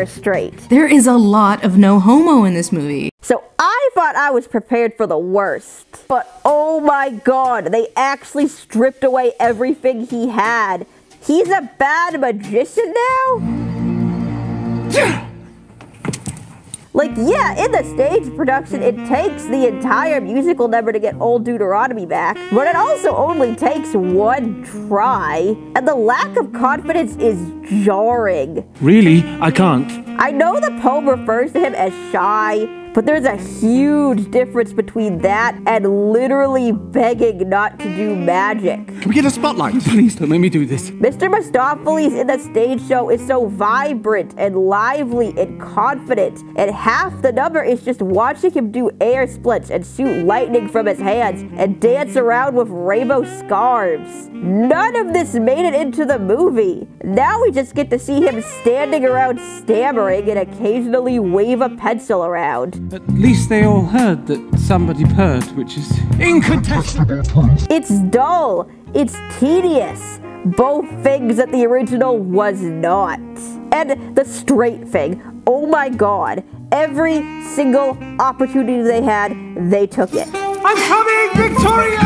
straight. There is a lot of no homo in this movie. So I thought I was prepared for the worst. But oh my god, they actually stripped away everything he had. He's a bad magician now? Like, yeah, in the stage production, it takes the entire musical number to get Old Deuteronomy back, but it also only takes one try, and the lack of confidence is jarring. Really? I can't. I know the poem refers to him as shy, but there's a huge difference between that and literally begging not to do magic. Can we get a spotlight? Please don't make me do this. Mr. Mistoffelees in the stage show is so vibrant and lively and confident, and half the number is just watching him do air splits and shoot lightning from his hands and dance around with rainbow scarves. None of this made it into the movie. Now we just get to see him standing around stammering and occasionally wave a pencil around. At least they all heard that somebody purred, which is incontestable. It's dull. It's tedious. Both things that the original was not. And the straight thing. Oh my god. Every single opportunity they had, they took it. I'm coming, Victoria!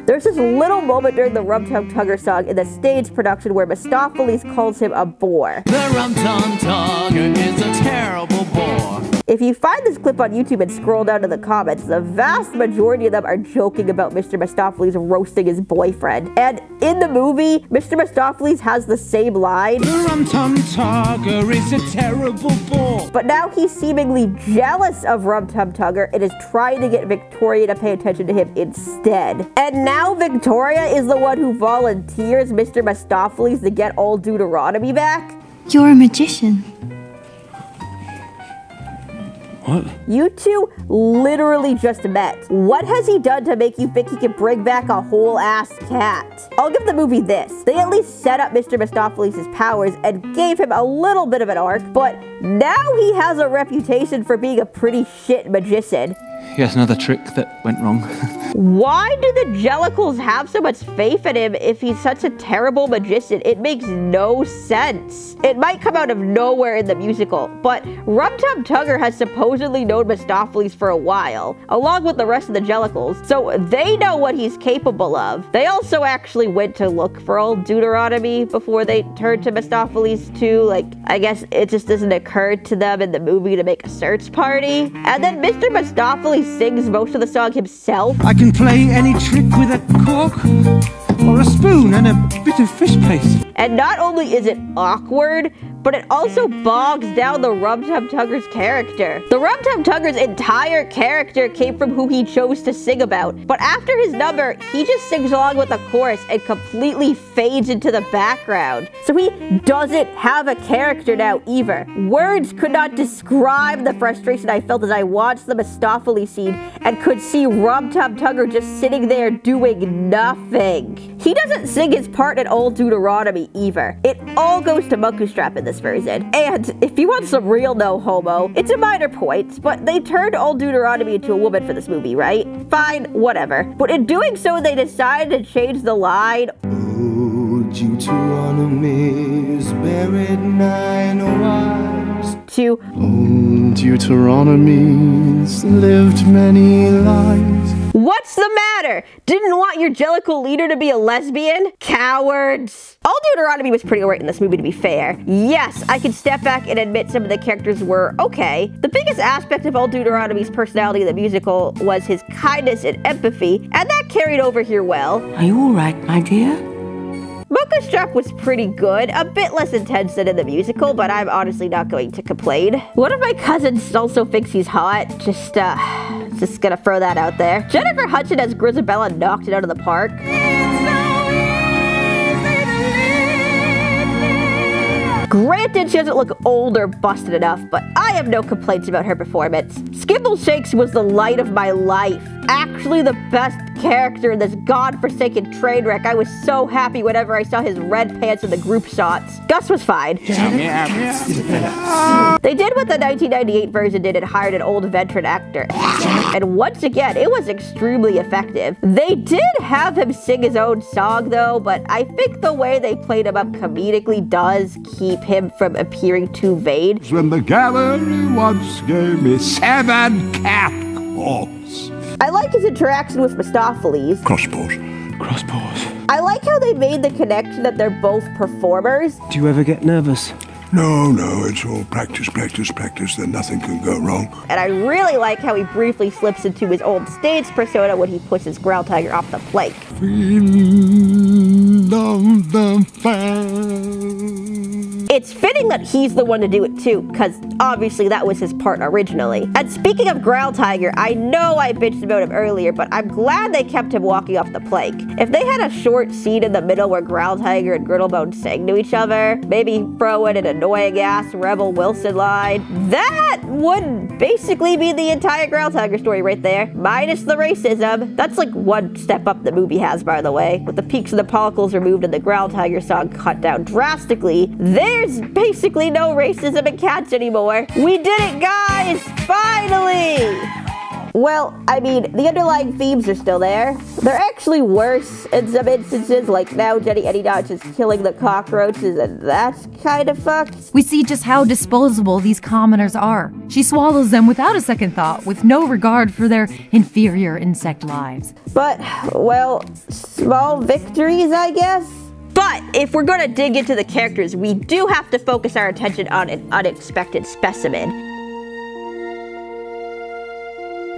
There's this little moment during the Rum Tum Tugger song in the stage production where Mistoffelees calls him a bore. The Rum Tum Tugger is a terrible bore. If you find this clip on YouTube and scroll down to the comments, the vast majority of them are joking about Mr. Mistoffelees roasting his boyfriend. And in the movie, Mr. Mistoffelees has the same line. The Rum Tum Tugger is a terrible bore. But now he's seemingly jealous of Rum Tum Tugger and is trying to get Victoria to pay attention to him instead. And now Victoria is the one who volunteers Mr. Mistoffelees to get Old Deuteronomy back? You're a magician. What? You two literally just met. What has he done to make you think he can bring back a whole ass cat? I'll give the movie this. They at least set up Mr. Mistoffelees' powers and gave him a little bit of an arc, but now he has a reputation for being a pretty shit magician. Here's another trick that went wrong. Why do the Jellicles have so much faith in him if he's such a terrible magician? It makes no sense. It might come out of nowhere in the musical, but Rum Tum Tugger has supposedly known Mistoffelees for a while, along with the rest of the Jellicles, so they know what he's capable of. They also actually went to look for Old Deuteronomy before they turned to Mistoffelees too. Like, I guess it just doesn't occur to them in the movie to make a search party. And then Mr. Mistoffelees sings most of the song himself. I can play any trick with a cork or a spoon and a bit of fish paste. And not only is it awkward, but it also bogs down the Rum Tum Tugger's character. The Rum Tum Tugger's entire character came from who he chose to sing about, but after his number, he just sings along with the chorus and completely fades into the background. So he doesn't have a character now either. Words could not describe the frustration I felt as I watched the Mistoffelees scene and could see Rum Tum Tugger just sitting there doing nothing. He doesn't sing his part in Old Deuteronomy either. It all goes to Mukustrap in this version. And if you want some real no homo, it's a minor point, but they turned Old Deuteronomy into a woman for this movie, right? Fine, whatever. But in doing so, they decided to change the line. Old Deuteronomy's buried 9 wives. To Old Deuteronomy's lived many lives. What's the matter? Didn't want your Jellicle leader to be a lesbian? Cowards! Old Deuteronomy was pretty alright in this movie, to be fair. Yes, I can step back and admit some of the characters were okay. The biggest aspect of Old Deuteronomy's personality in the musical was his kindness and empathy, and that carried over here well. Are you alright, my dear? Mocha Strap was pretty good, a bit less intense than in the musical, but I'm honestly not going to complain. One of my cousins also thinks he's hot, just gonna throw that out there. Jennifer Hudson as Grisabella knocked it out of the park. Granted, she doesn't look old or busted enough, but I have no complaints about her performance. Skimble Shakes was the light of my life. Actually the best character in this godforsaken train wreck. I was so happy whenever I saw his red pants in the group shots. Gus was fine. They did what the 1998 version did and hired an old veteran actor. And once again, it was extremely effective. They did have him sing his own song though, but I think the way they played him up comedically does keep him from appearing too vain. When the gallery once gave me 7 cap calls. I like his interaction with Mistoffelees. Crossbows. Crossbows. I like how they made the connection that they're both performers. Do you ever get nervous? No, it's all practice, practice, practice, then nothing can go wrong. And I really like how he briefly slips into his old stage persona when he pushes Growltiger off the plank. It's fitting that he's the one to do it too, because obviously that was his part originally. And speaking of Growltiger, I know I bitched about him earlier, but I'm glad they kept him walking off the plank. If they had a short scene in the middle where Growltiger and Griddlebone sang to each other, maybe throw in an annoying-ass Rebel Wilson line, that would basically be the entire Growltiger story right there, minus the racism. That's like one step up the movie has, by the way, with the peaks and the pollicles removed and the Growltiger song cut down drastically. There's basically no racism in Cats anymore. We did it, guys! Finally! Well, I mean, the underlying themes are still there. They're actually worse in some instances, like now Jenny Eddie-Dodge is killing the cockroaches, and that's kind of fucked. We see just how disposable these commoners are. She swallows them without a second thought, with no regard for their inferior insect lives. But, well, small victories, I guess? But if we're gonna dig into the characters, we do have to focus our attention on an unexpected specimen.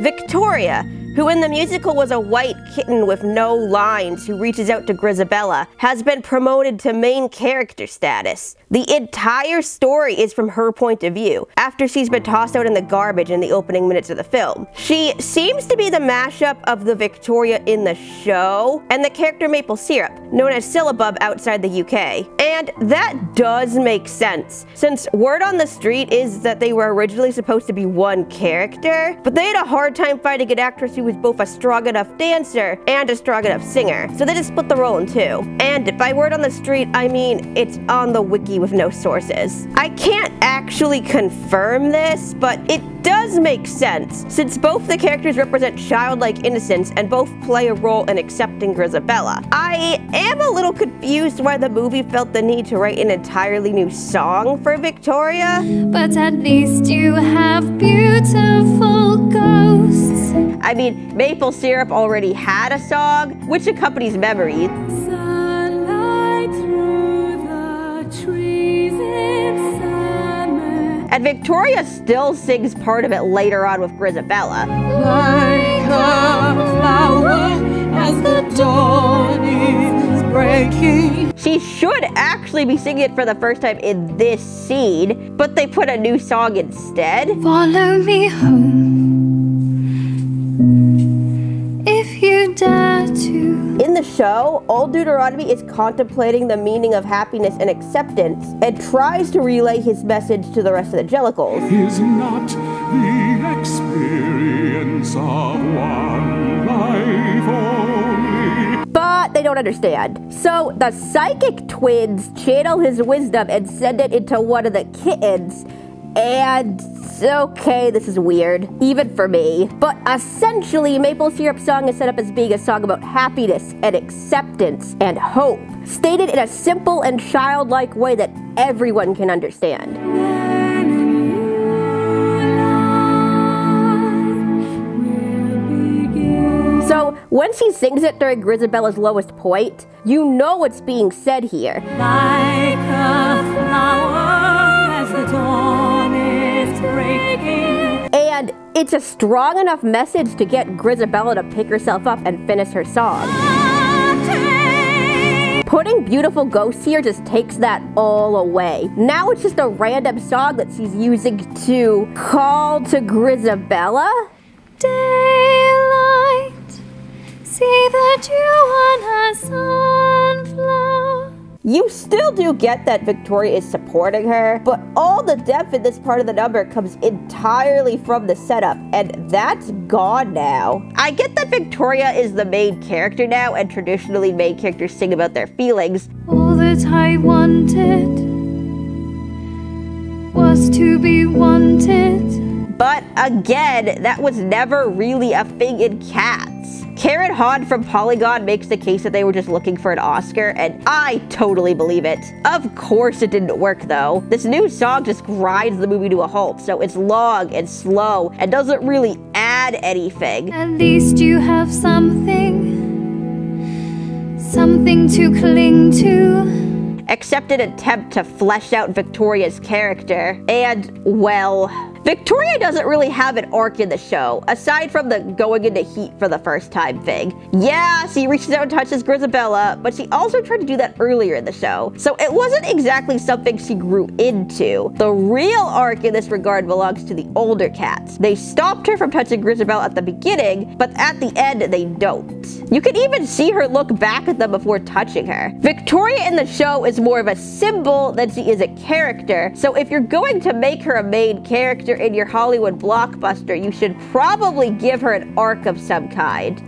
Victoria, who in the musical was a white kitten with no lines who reaches out to Grisabella, has been promoted to main character status. The entire story is from her point of view, after she's been tossed out in the garbage in the opening minutes of the film. She seems to be the mashup of the Victoria in the show and the character Maple Syrup, known as Syllabub outside the UK. And that does make sense, since word on the street is that they were originally supposed to be one character, but they had a hard time finding an actress who was both a strong enough dancer and a strong enough singer, so they just split the role in two. And by word on the street, I mean it's on the wiki with no sources. I can't actually confirm this, but it does make sense, since both the characters represent childlike innocence and both play a role in accepting Grisabella. I am a little confused why the movie felt the need to write an entirely new song for Victoria. But at least you have beautiful ghosts. I mean, Maple Syrup already had a song, which accompanies memories. Sunlight through the trees in summer. And Victoria still sings part of it later on with Grisabella. Like a flower as the dawn is breaking. She should actually be singing it for the first time in this scene, but they put a new song instead. Follow me home, if you dare to. In the show, Old Deuteronomy is contemplating the meaning of happiness and acceptance and tries to relay his message to the rest of the Jellicles. Is not the experience of one life only. But they don't understand. So the psychic twins channel his wisdom and send it into one of the kittens. And okay, this is weird, even for me. But essentially, Maple Syrup Song is set up as being a song about happiness and acceptance and hope, stated in a simple and childlike way that everyone can understand. So when she sings it during Grisabella's lowest point, you know what's being said here. Like a flower as the dawn is breaking. And it's a strong enough message to get Grisabella to pick herself up and finish her song. Putting Beautiful Ghost here just takes that all away. Now it's just a random song that she's using to call to Grisabella. Daylight, see the dew on her sunflower. You still do get that Victoria is supporting her, but all the depth in this part of the number comes entirely from the setup, and that's gone now. I get that Victoria is the main character now, and traditionally main characters sing about their feelings. All that I wanted was to be wanted. But again, that was never really a thing in Cats. Karen Hahn from Polygon makes the case that they were just looking for an Oscar, and I totally believe it. Of course it didn't work though. This new song just grinds the movie to a halt, so it's long and slow and doesn't really add anything. At least you have something to cling to. Except an attempt to flesh out Victoria's character. And, well, Victoria doesn't really have an arc in the show, aside from the going into heat for the first time thing. Yeah, she reaches out and touches Grisabella, but she also tried to do that earlier in the show, so it wasn't exactly something she grew into. The real arc in this regard belongs to the older Cats. They stopped her from touching Grisabella at the beginning, but at the end they don't. You can even see her look back at them before touching her. Victoria in the show is more of a symbol than she is a character, so if you're going to make her a main character in your Hollywood blockbuster, you should probably give her an arc of some kind.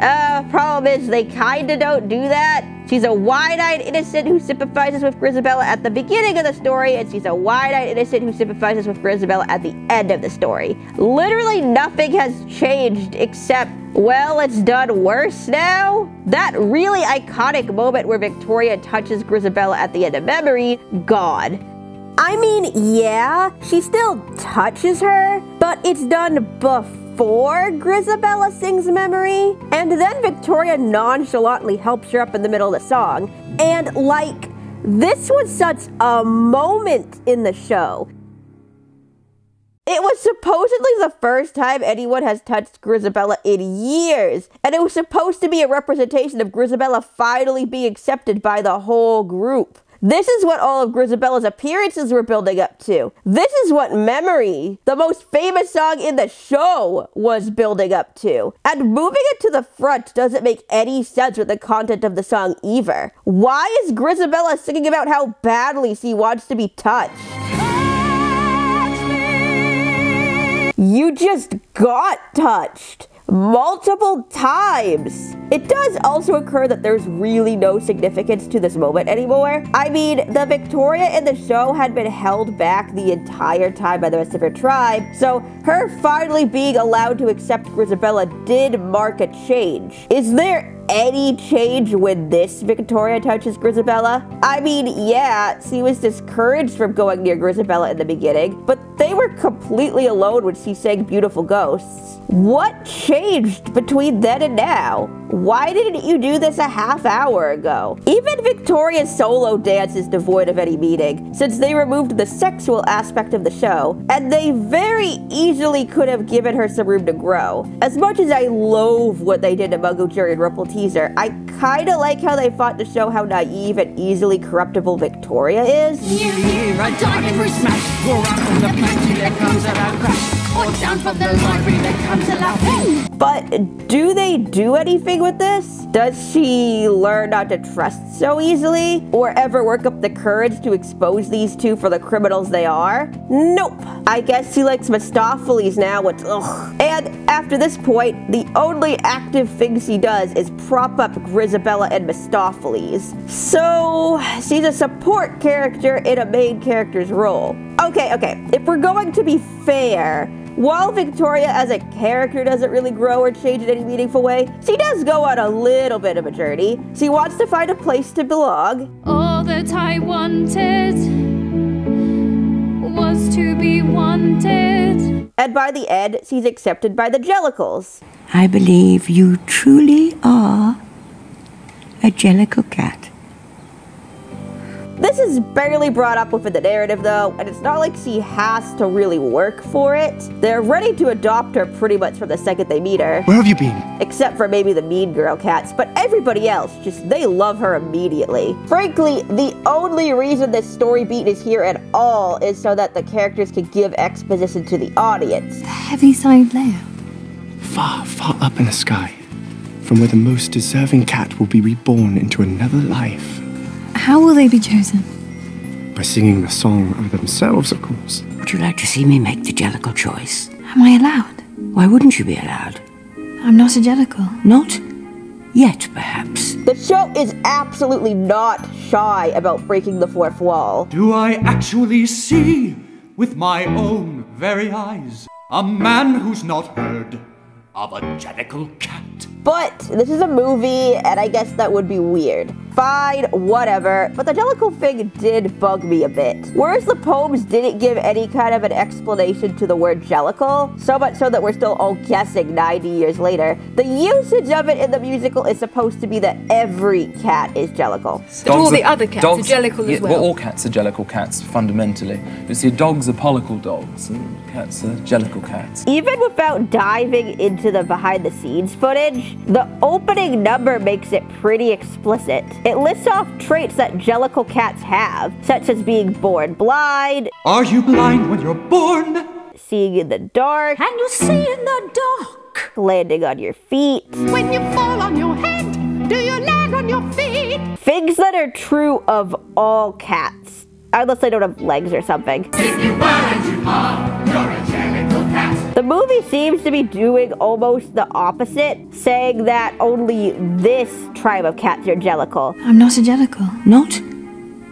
Problem is they kinda don't do that. She's a wide-eyed innocent who sympathizes with Grisabella at the beginning of the story, and she's a wide-eyed innocent who sympathizes with Grisabella at the end of the story. Literally nothing has changed except, well, it's done worse now. That really iconic moment where Victoria touches Grisabella at the end of Memory, gone. I mean, yeah, she still touches her, but it's done before Grisabella sings Memory, and then Victoria nonchalantly helps her up in the middle of the song. And, like, this was such a moment in the show. It was supposedly the first time anyone has touched Grisabella in years, and it was supposed to be a representation of Grisabella finally being accepted by the whole group. This is what all of Grisabella's appearances were building up to. This is what Memory, the most famous song in the show, was building up to. And moving it to the front doesn't make any sense with the content of the song either. Why is Grisabella singing about how badly she wants to be touched? You just got touched. Multiple times. It does also occur that there's really no significance to this moment anymore. I mean, the Victoria in the show had been held back the entire time by the rest of her tribe, so her finally being allowed to accept Grisabella did mark a change. Is there any change when this Victoria touches Grisabella? I mean, yeah, she was discouraged from going near Grisabella in the beginning, but they were completely alone when she sang Beautiful Ghosts. What changed between then and now? Why didn't you do this a half hour ago? Even Victoria's solo dance is devoid of any meaning, since they removed the sexual aspect of the show, and they very easily could have given her some room to grow. As much as I loathe what they did to Mungo Jerry and Rumple Teaser, I kinda like how they fought to show how naive and easily corruptible Victoria is. New year, a diamond for smash. Roar out from the pantry, there comes a loud crash. Or down from the library, there comes a loud ping. But do they do anything with this? Does she learn not to trust so easily? Or ever work up the courage to expose these two for the criminals they are? Nope. I guess she likes Mistoffelees now, which ugh. And after this point, the only active thing she does is prop up Grisabella and Mistoffelees. So she's a support character in a main character's role. Okay, if we're going to be fair, while Victoria as a character doesn't really grow or change in any meaningful way, she does go on a little bit of a journey. She wants to find a place to belong. All that I wanted was to be wanted. And by the end, she's accepted by the Jellicles. I believe you truly are a Jellicle cat. This is barely brought up within the narrative though, and it's not like she has to really work for it. They're ready to adopt her pretty much from the second they meet her. Where have you been? Except for maybe the mean girl cats, but everybody else, they love her immediately. Frankly, the only reason this story beat is here at all is so that the characters can give exposition to the audience. The heavy-side layer. Far, far up in the sky, from where the most deserving cat will be reborn into another life. How will they be chosen? By singing the song of themselves, of course. Would you like to see me make the Jellicle choice? Am I allowed? Why wouldn't you be allowed? I'm not a Jellicle. Not yet, perhaps. The show is absolutely not shy about breaking the fourth wall. Do I actually see, with my own very eyes, a man who's not heard of a Jellicle cat? But this is a movie, and I guess that would be weird. Fine, whatever, but the Jellicle thing did bug me a bit. Whereas the poems didn't give any kind of an explanation to the word Jellicle, so much so that we're still all guessing 90 years later, the usage of it in the musical is supposed to be that every cat is Jellicle. But all the other cats are Jellicle as well. Well, all cats are Jellicle cats, fundamentally. You see, dogs are pollicle dogs, and cats are Jellicle cats. Even without diving into the behind-the-scenes footage, the opening number makes it pretty explicit. It lists off traits that Jellicle cats have, such as being born blind. Are you blind when you're born? Seeing in the dark. Can you see in the dark? Landing on your feet. When you fall on your head, do you land on your feet? Things that are true of all cats, unless they don't have legs or something. If you were and you are, you're a Jellicle cat. The movie seems to be doing almost the opposite, saying that only this tribe of cats are Jellicle. I'm not a Jellicle. Not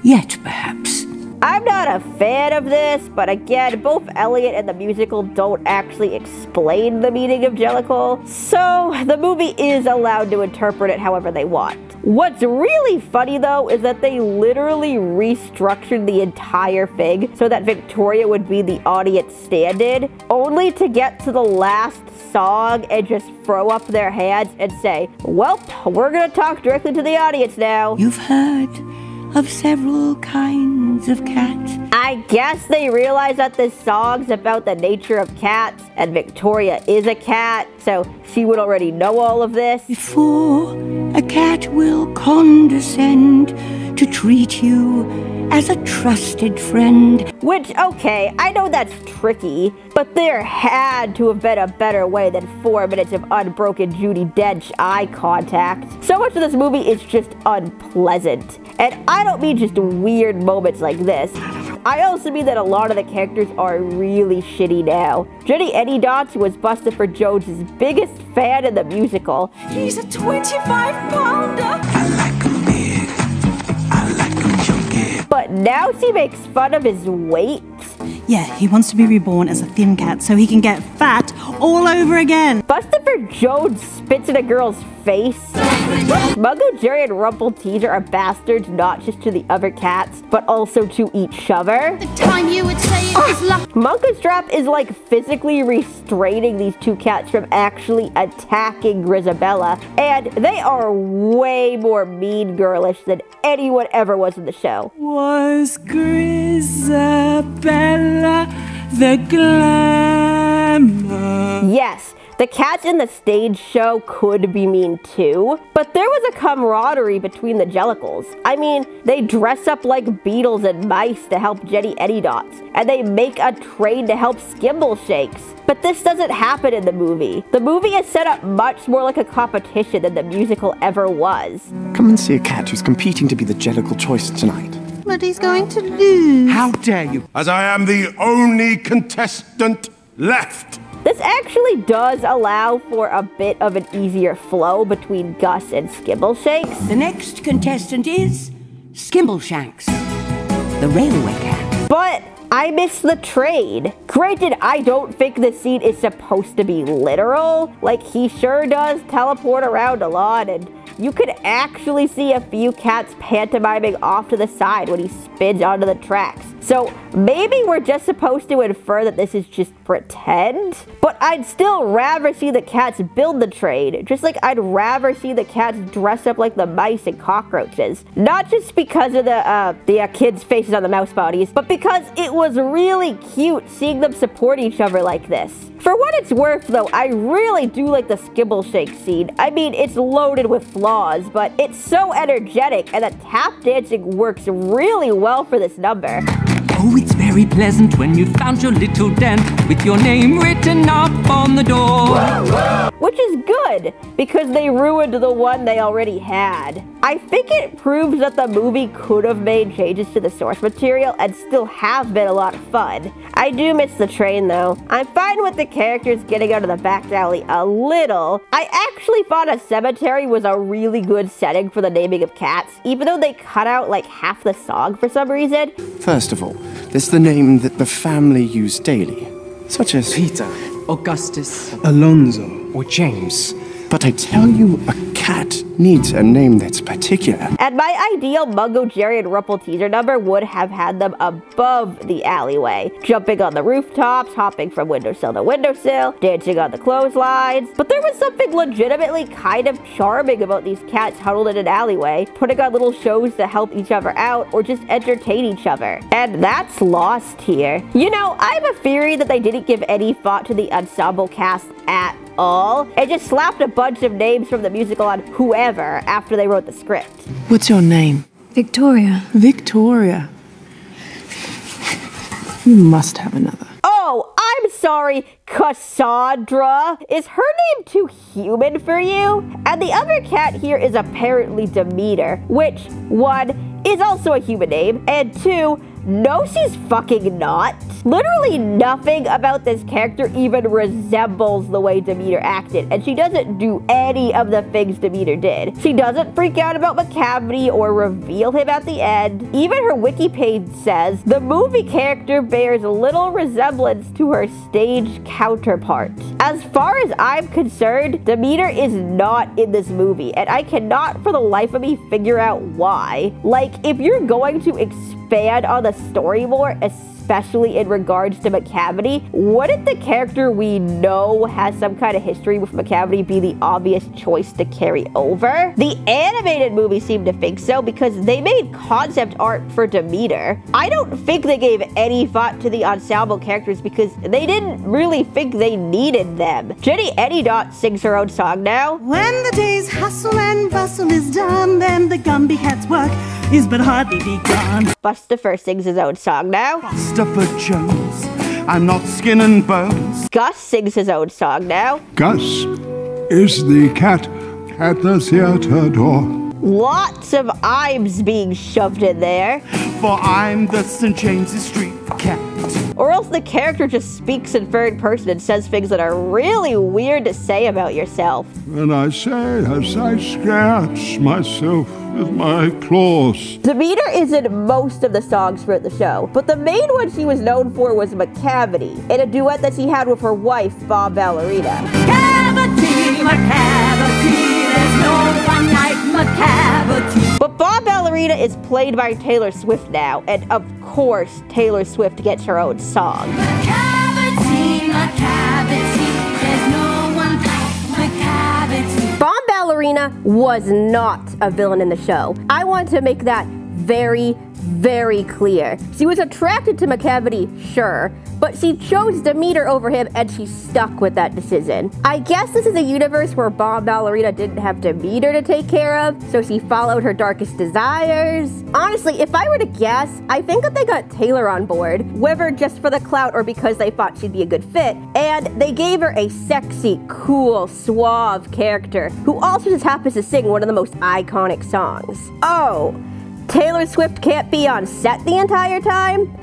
yet, perhaps. I'm not a fan of this, but again, both Eliot and the musical don't actually explain the meaning of Jellicle, so the movie is allowed to interpret it however they want. What's really funny though is that they literally restructured the entire thing so that Victoria would be the audience stand-in, only to get to the last song and just throw up their hands and say, well, we're gonna talk directly to the audience now. You've heard of several kinds of cats. I guess they realize that this song's about the nature of cats, and Victoria is a cat, so she would already know all of this. Before a cat will condescend to treat you as a trusted friend. Which, okay, I know that's tricky, but there had to have been a better way than 4 minutes of unbroken Judi Dench eye contact. So much of this movie is just unpleasant. And I don't mean just weird moments like this. I also mean that a lot of the characters are really shitty now. Jenny Anydots was Buster for Jones' biggest fan in the musical. He's a 25-pounder. I like 'em big. I like 'em chunky. But now she makes fun of his weight. Yeah, he wants to be reborn as a thin cat so he can get fat all over again. Buster Jones spits in a girl's face. Mungo, Jerry, and Rumpleteazer are bastards not just to the other cats, but also to each other. The time you would say it was luck. Mungostrap is like physically restraining these two cats from actually attacking Grisabella, and they are way more mean girlish than anyone ever was in the show. Was Grisabella the glamour? Yes, the cats in the stage show could be mean too, but there was a camaraderie between the Jellicles. I mean, they dress up like beetles and mice to help Jenny Anydots, and they make a train to help Skimbleshakes. But this doesn't happen in the movie. The movie is set up much more like a competition than the musical ever was. Come and see a cat who's competing to be the Jellicle choice tonight. But he's going to lose. How dare you? As I am the only contestant left. This actually does allow for a bit of an easier flow between Gus and Skimbleshakes. The next contestant is Skimbleshanks, the railway cat. But I miss the train. Granted, I don't think the scene is supposed to be literal. Like, he sure does teleport around a lot, and you could actually see a few cats pantomiming off to the side when he spins onto the tracks. So Maybe we're just supposed to infer that this is just pretend, but I'd still rather see the cats build the train, just like I'd rather see the cats dress up like the mice and cockroaches. Not just because of the kids' faces on the mouse bodies, but because it was really cute seeing them support each other like this. For what it's worth, though, I really do like the Skibble Shake scene. I mean, it's loaded with flaws, but it's so energetic, and the tap dancing works really well for this number. Oh, it's very pleasant when you found your little den with your name written up on the door. Which is good, because they ruined the one they already had. I think it proves that the movie could have made changes to the source material and still have been a lot of fun. I do miss the train, though. I'm fine with the characters getting out of the back alley a little. I actually thought a cemetery was a really good setting for the naming of cats, even though they cut out like half the song for some reason. First of all, there's the name that the family use daily, such as Peter, Augustus, Alonzo, or James. But I tell you, a cat needs a name that's particular. And my ideal Mungo, Jerry, and Rumpel teaser number would have had them above the alleyway, jumping on the rooftops, hopping from windowsill to windowsill, dancing on the clotheslines. But there was something legitimately kind of charming about these cats huddled in an alleyway, putting on little shows to help each other out or just entertain each other. And that's lost here. You know, I have a theory that they didn't give any thought to the ensemble cast at all, and just slapped a bunch of names from the musical on whoever after they wrote the script. What's your name? Victoria. Victoria. You must have another. Oh, I'm sorry, Cassandra. Is her name too human for you? And the other cat here is apparently Demeter, which, one, is also a human name, and two, no, she's fucking not. Literally nothing about this character even resembles the way Demeter acted, and she doesn't do any of the things Demeter did. She doesn't freak out about Macavity or reveal him at the end. Even her wiki page says the movie character bears little resemblance to her stage counterpart. As far as I'm concerned, Demeter is not in this movie, and I cannot for the life of me figure out why. Like, if you're going to expand on the story more, especially in regards to Macavity, wouldn't the character we know has some kind of history with Macavity be the obvious choice to carry over? The animated movie seemed to think so because they made concept art for Demeter. I don't think they gave any thought to the ensemble characters because they didn't really think they needed them. Jenny Eddydot sings her own song now. When the day's hustle and bustle is done, then the Gumby cat's work is but hardly begun. Bustafer sings his own song now. Christopher Jones, I'm not skin and bones. Gus sings his own song now. Gus is the cat at the theater door. Lots of I'ms being shoved in there. For I'm the St. James's Street cat. Or else the character just speaks in third person and says things that are really weird to say about yourself. And I say as I scratch myself with my claws. Demeter is in most of the songs throughout the show, but the main one she was known for was Macavity, in a duet that she had with her wife, Bob Ballerina. Macavity, Macavity, there's no one like Macavity. But Bob Ballerina is played by Taylor Swift now, and of course, Taylor Swift gets her own song. Macavity, Macavity, there's no one like Macavity. Bob Ballerina was not a villain in the show. I want to make that very, very clear. She was attracted to Macavity, sure, but she chose Demeter over him and she stuck with that decision. I guess this is a universe where Bob Ballerina didn't have Demeter to take care of, so she followed her darkest desires. Honestly, if I were to guess, I think that they got Taylor on board, whether just for the clout or because they thought she'd be a good fit, and they gave her a sexy, cool, suave character who also just happens to sing one of the most iconic songs. Oh, Taylor Swift can't be on set the entire time?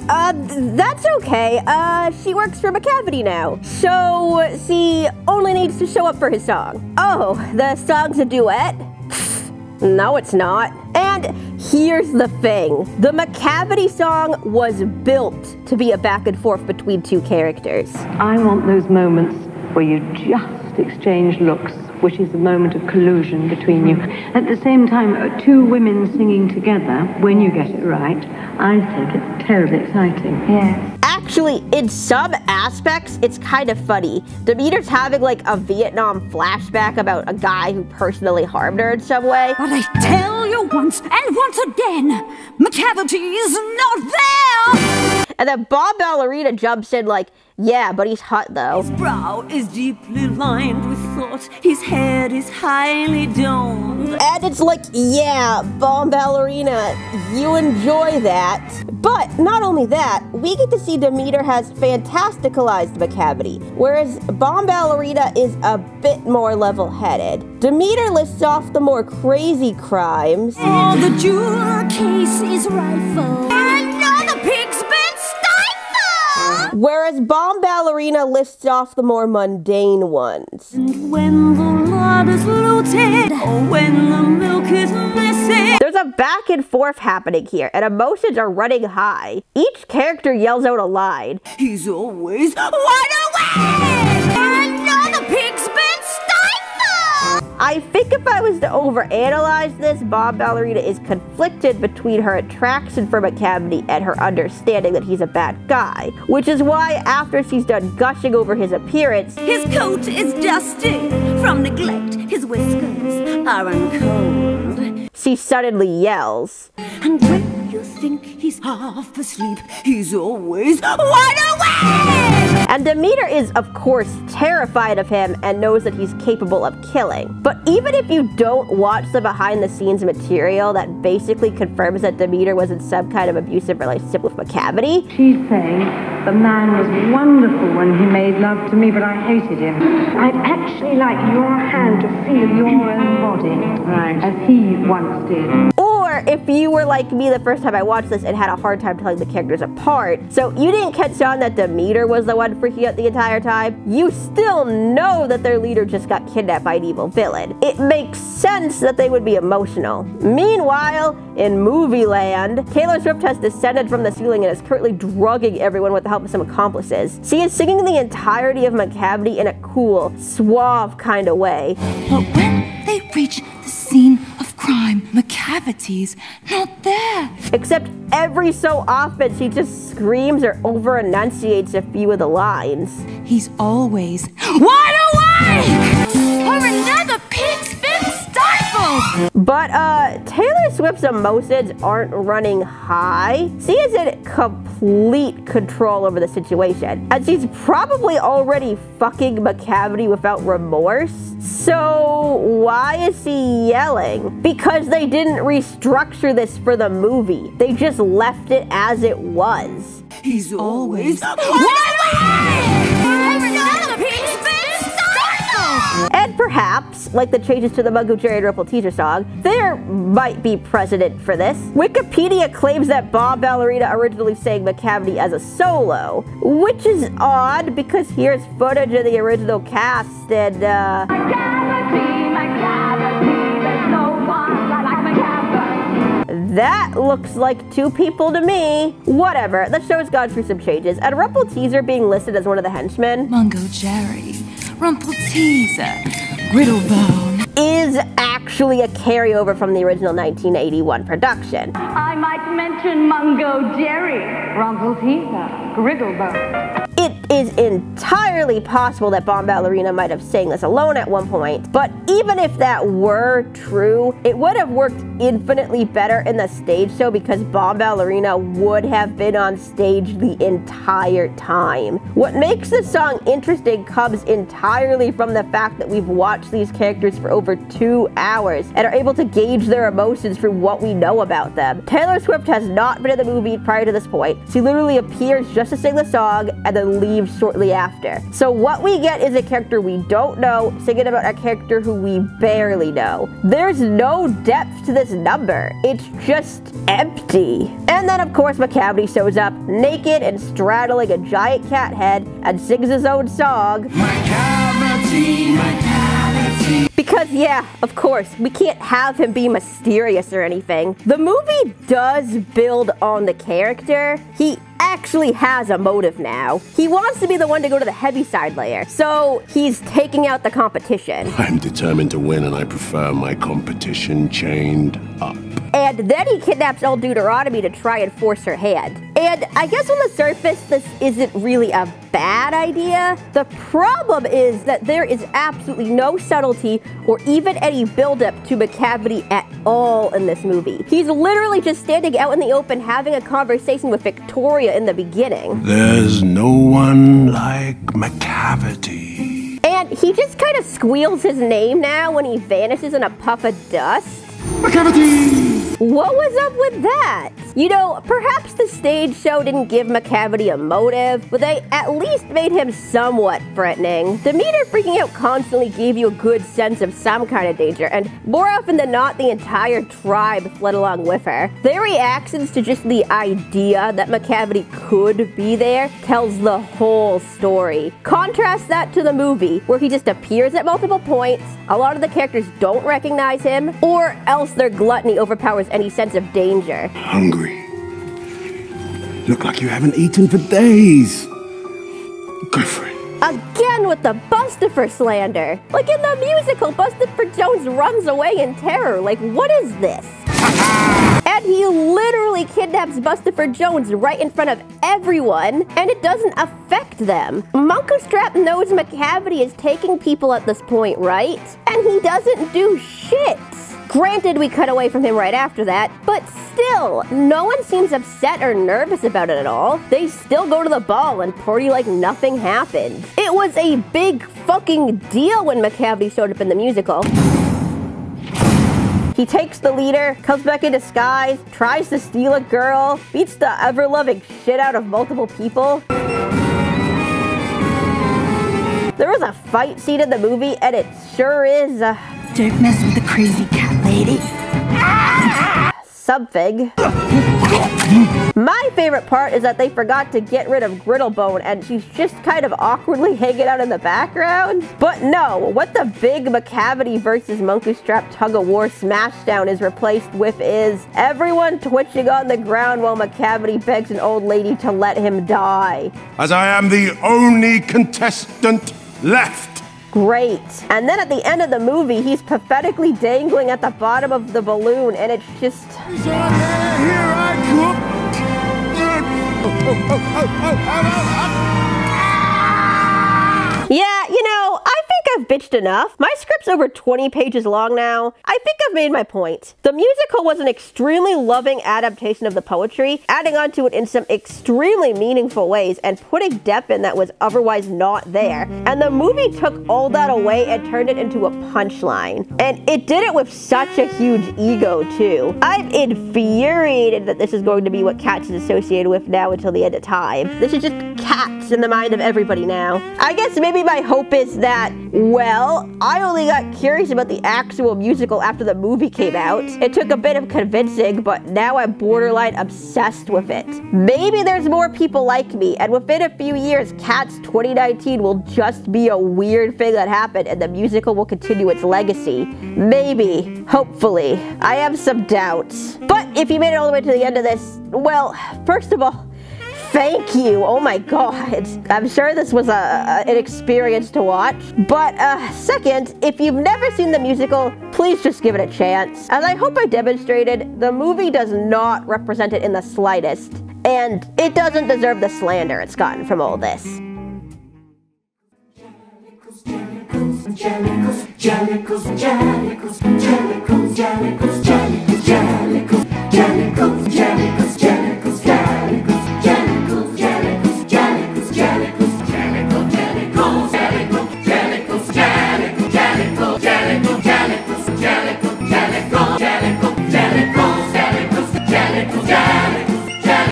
That's okay. She works for Macavity now, so she only needs to show up for his song. Oh, the song's a duet? No, it's not. And here's the thing. The Macavity song was built to be a back and forth between two characters. I want those moments where you just exchange looks which is the moment of collusion between you. At the same time, two women singing together, when you get it right, I think it's terribly exciting. Yes. Actually, in some aspects, it's kind of funny. Demeter's having like a Vietnam flashback about a guy who personally harmed her in some way. But I tell you once and once again, Macavity is not there! And then Bob Ballerina jumps in like, yeah, but he's hot though. His brow is deeply lined with thought, his head is highly domed. And it's like, yeah, Bomb Ballerina, you enjoy that. But not only that, we get to see Demeter has fantasticalized Macavity, whereas Bomb Ballerina is a bit more level-headed. Demeter lists off the more crazy crimes. Oh, the jewel case is rifled. Another pig's been stifled! Whereas Bomb Ballerina lists off the more mundane ones. And when the lot is looted, or when the milk is missing. There's a back and forth happening here, and emotions are running high. Each character yells out a line. He's always wide awake! Another pig's been stifled! I think if I was to overanalyze this, Bomb Ballerina is conflicted between her attraction for Macavity and her understanding that he's a bad guy. Which is why after she's done gushing over his appearance, his coat is dusty from neglect, his whiskers are uncombed. She suddenly yells. And when you think he's half asleep, he's always wide awake! And Demeter is, of course, terrified of him and knows that he's capable of killing. But even if you don't watch the behind-the-scenes material that basically confirms that Demeter was in some kind of abusive relationship with Macavity, she's saying the man was wonderful when he made love to me, but I hated him. I'd actually like your hand to feel your own body, right, as he once did. Or if you were like me the first time I watched this and had a hard time telling the characters apart, so you didn't catch on that Demeter was the one freaking out the entire time, you still know that their leader just got kidnapped by an evil villain. It makes sense that they would be emotional. Meanwhile, in movie land, Taylor Swift has descended from the ceiling and is currently drugging everyone with the help of some accomplices. She is singing the entirety of Macavity in a cool, suave kind of way. But when they reach the scene of crime, Macavity's not there. Except every so often she just screams or over-enunciates a few of the lines. He's always wide awake! Or another pig's been stifled! But Taylor Swift's emotions aren't running high. She is in complete control over the situation. And she's probably already fucking Macavity without remorse. So why is she yelling? Because they didn't restructure this for the movie. They just left it as it was. He's always wide awake! And perhaps, like the changes to the Mungo Jerry and Ripple teaser song, there might be precedent for this. Wikipedia claims that Bomb Ballerina originally sang Macavity as a solo, which is odd because here's footage of the original cast and that looks like two people to me. Whatever, the show's gone through some changes, and Ripple Teaser being listed as one of the henchmen. Mungo Jerry, Rumple Teaser, Griddlebone is actually a carryover from the original 1981 production. I might mention Mungo Jerry, Rumple Teaser, Griddlebone. It is entirely possible that Bomb Ballerina might have sang this alone at one point, but even if that were true, it would have worked infinitely better in the stage show because Bomb Ballerina would have been on stage the entire time. What makes the song interesting comes entirely from the fact that we've watched these characters for over 2 hours and are able to gauge their emotions through what we know about them. Taylor Swift has not been in the movie prior to this point. She literally appears just to sing the song and then leaves shortly after. So what we get is a character we don't know singing about a character who we barely know. There's no depth to this number. It's just empty. And then of course Macavity shows up naked and straddling a giant cat head and sings his own song. Macavity, Macavity. Because yeah, of course, we can't have him be mysterious or anything. The movie does build on the character. He actually has a motive now. He wants to be the one to go to the heaviside layer, so he's taking out the competition. I'm determined to win, and I prefer my competition chained up. And then he kidnaps old Deuteronomy to try and force her hand. And I guess on the surface, this isn't really a bad idea. The problem is that there is absolutely no subtlety or even any buildup to Macavity at all in this movie. He's literally just standing out in the open having a conversation with Victoria in the beginning. There's no one like Macavity. And he just kind of squeals his name now when he vanishes in a puff of dust. Macavity! What was up with that? You know, perhaps the stage show didn't give Macavity a motive, but they at least made him somewhat threatening. Demeter freaking out constantly gave you a good sense of some kind of danger, and more often than not, the entire tribe fled along with her. Their reactions to just the idea that Macavity could be there tells the whole story. Contrast that to the movie, where he just appears at multiple points, a lot of the characters don't recognize him, or else their gluttony overpowers any sense of danger. Hungry. Look like you haven't eaten for days. Go for it. Again with the Bustifer slander. Like in the musical, Bustifer Jones runs away in terror. Like, what is this? And he literally kidnaps Bustifer Jones right in front of everyone, and it doesn't affect them. Monkostrap knows Macavity is taking people at this point, right? And he doesn't do shit. Granted, we cut away from him right after that, but still, no one seems upset or nervous about it at all. They still go to the ball and party like nothing happened. It was a big fucking deal when Macavity showed up in the musical. He takes the leader, comes back in disguise, tries to steal a girl, beats the ever-loving shit out of multiple people. There was a fight scene in the movie, and it sure is, Don't mess with the crazy cat lady. Something. My favorite part is that they forgot to get rid of Grittlebone, and she's just kind of awkwardly hanging out in the background. But no, what the big Macavity versus Monkostrap tug-of-war smashdown is replaced with is everyone twitching on the ground while Macavity begs an old lady to let him die. As I am the only contestant left. Great. And then at the end of the movie, he's pathetically dangling at the bottom of the balloon, and it's just... Here I Yeah, you know, I think I've bitched enough. My script's over 20 pages long now. I think I've made my point. The musical was an extremely loving adaptation of the poetry, adding onto it in some extremely meaningful ways and putting depth in that was otherwise not there. And the movie took all that away and turned it into a punchline. And it did it with such a huge ego, too. I'm infuriated that this is going to be what Cats is associated with now until the end of time. This is just Cats in the mind of everybody now. I guess maybe my hope is that, well, I only got curious about the actual musical after the movie came out. It took a bit of convincing, but now I'm borderline obsessed with it. Maybe there's more people like me, and within a few years, Cats 2019 will just be a weird thing that happened, and the musical will continue its legacy. Maybe. Hopefully. I have some doubts. But if you made it all the way to the end of this, well, first of all, thank you. Oh my god. I'm sure this was an experience to watch. But second, if you've never seen the musical, please just give it a chance. As I hope I demonstrated, the movie does not represent it in the slightest. And it doesn't deserve the slander it's gotten from all this. Jellicles,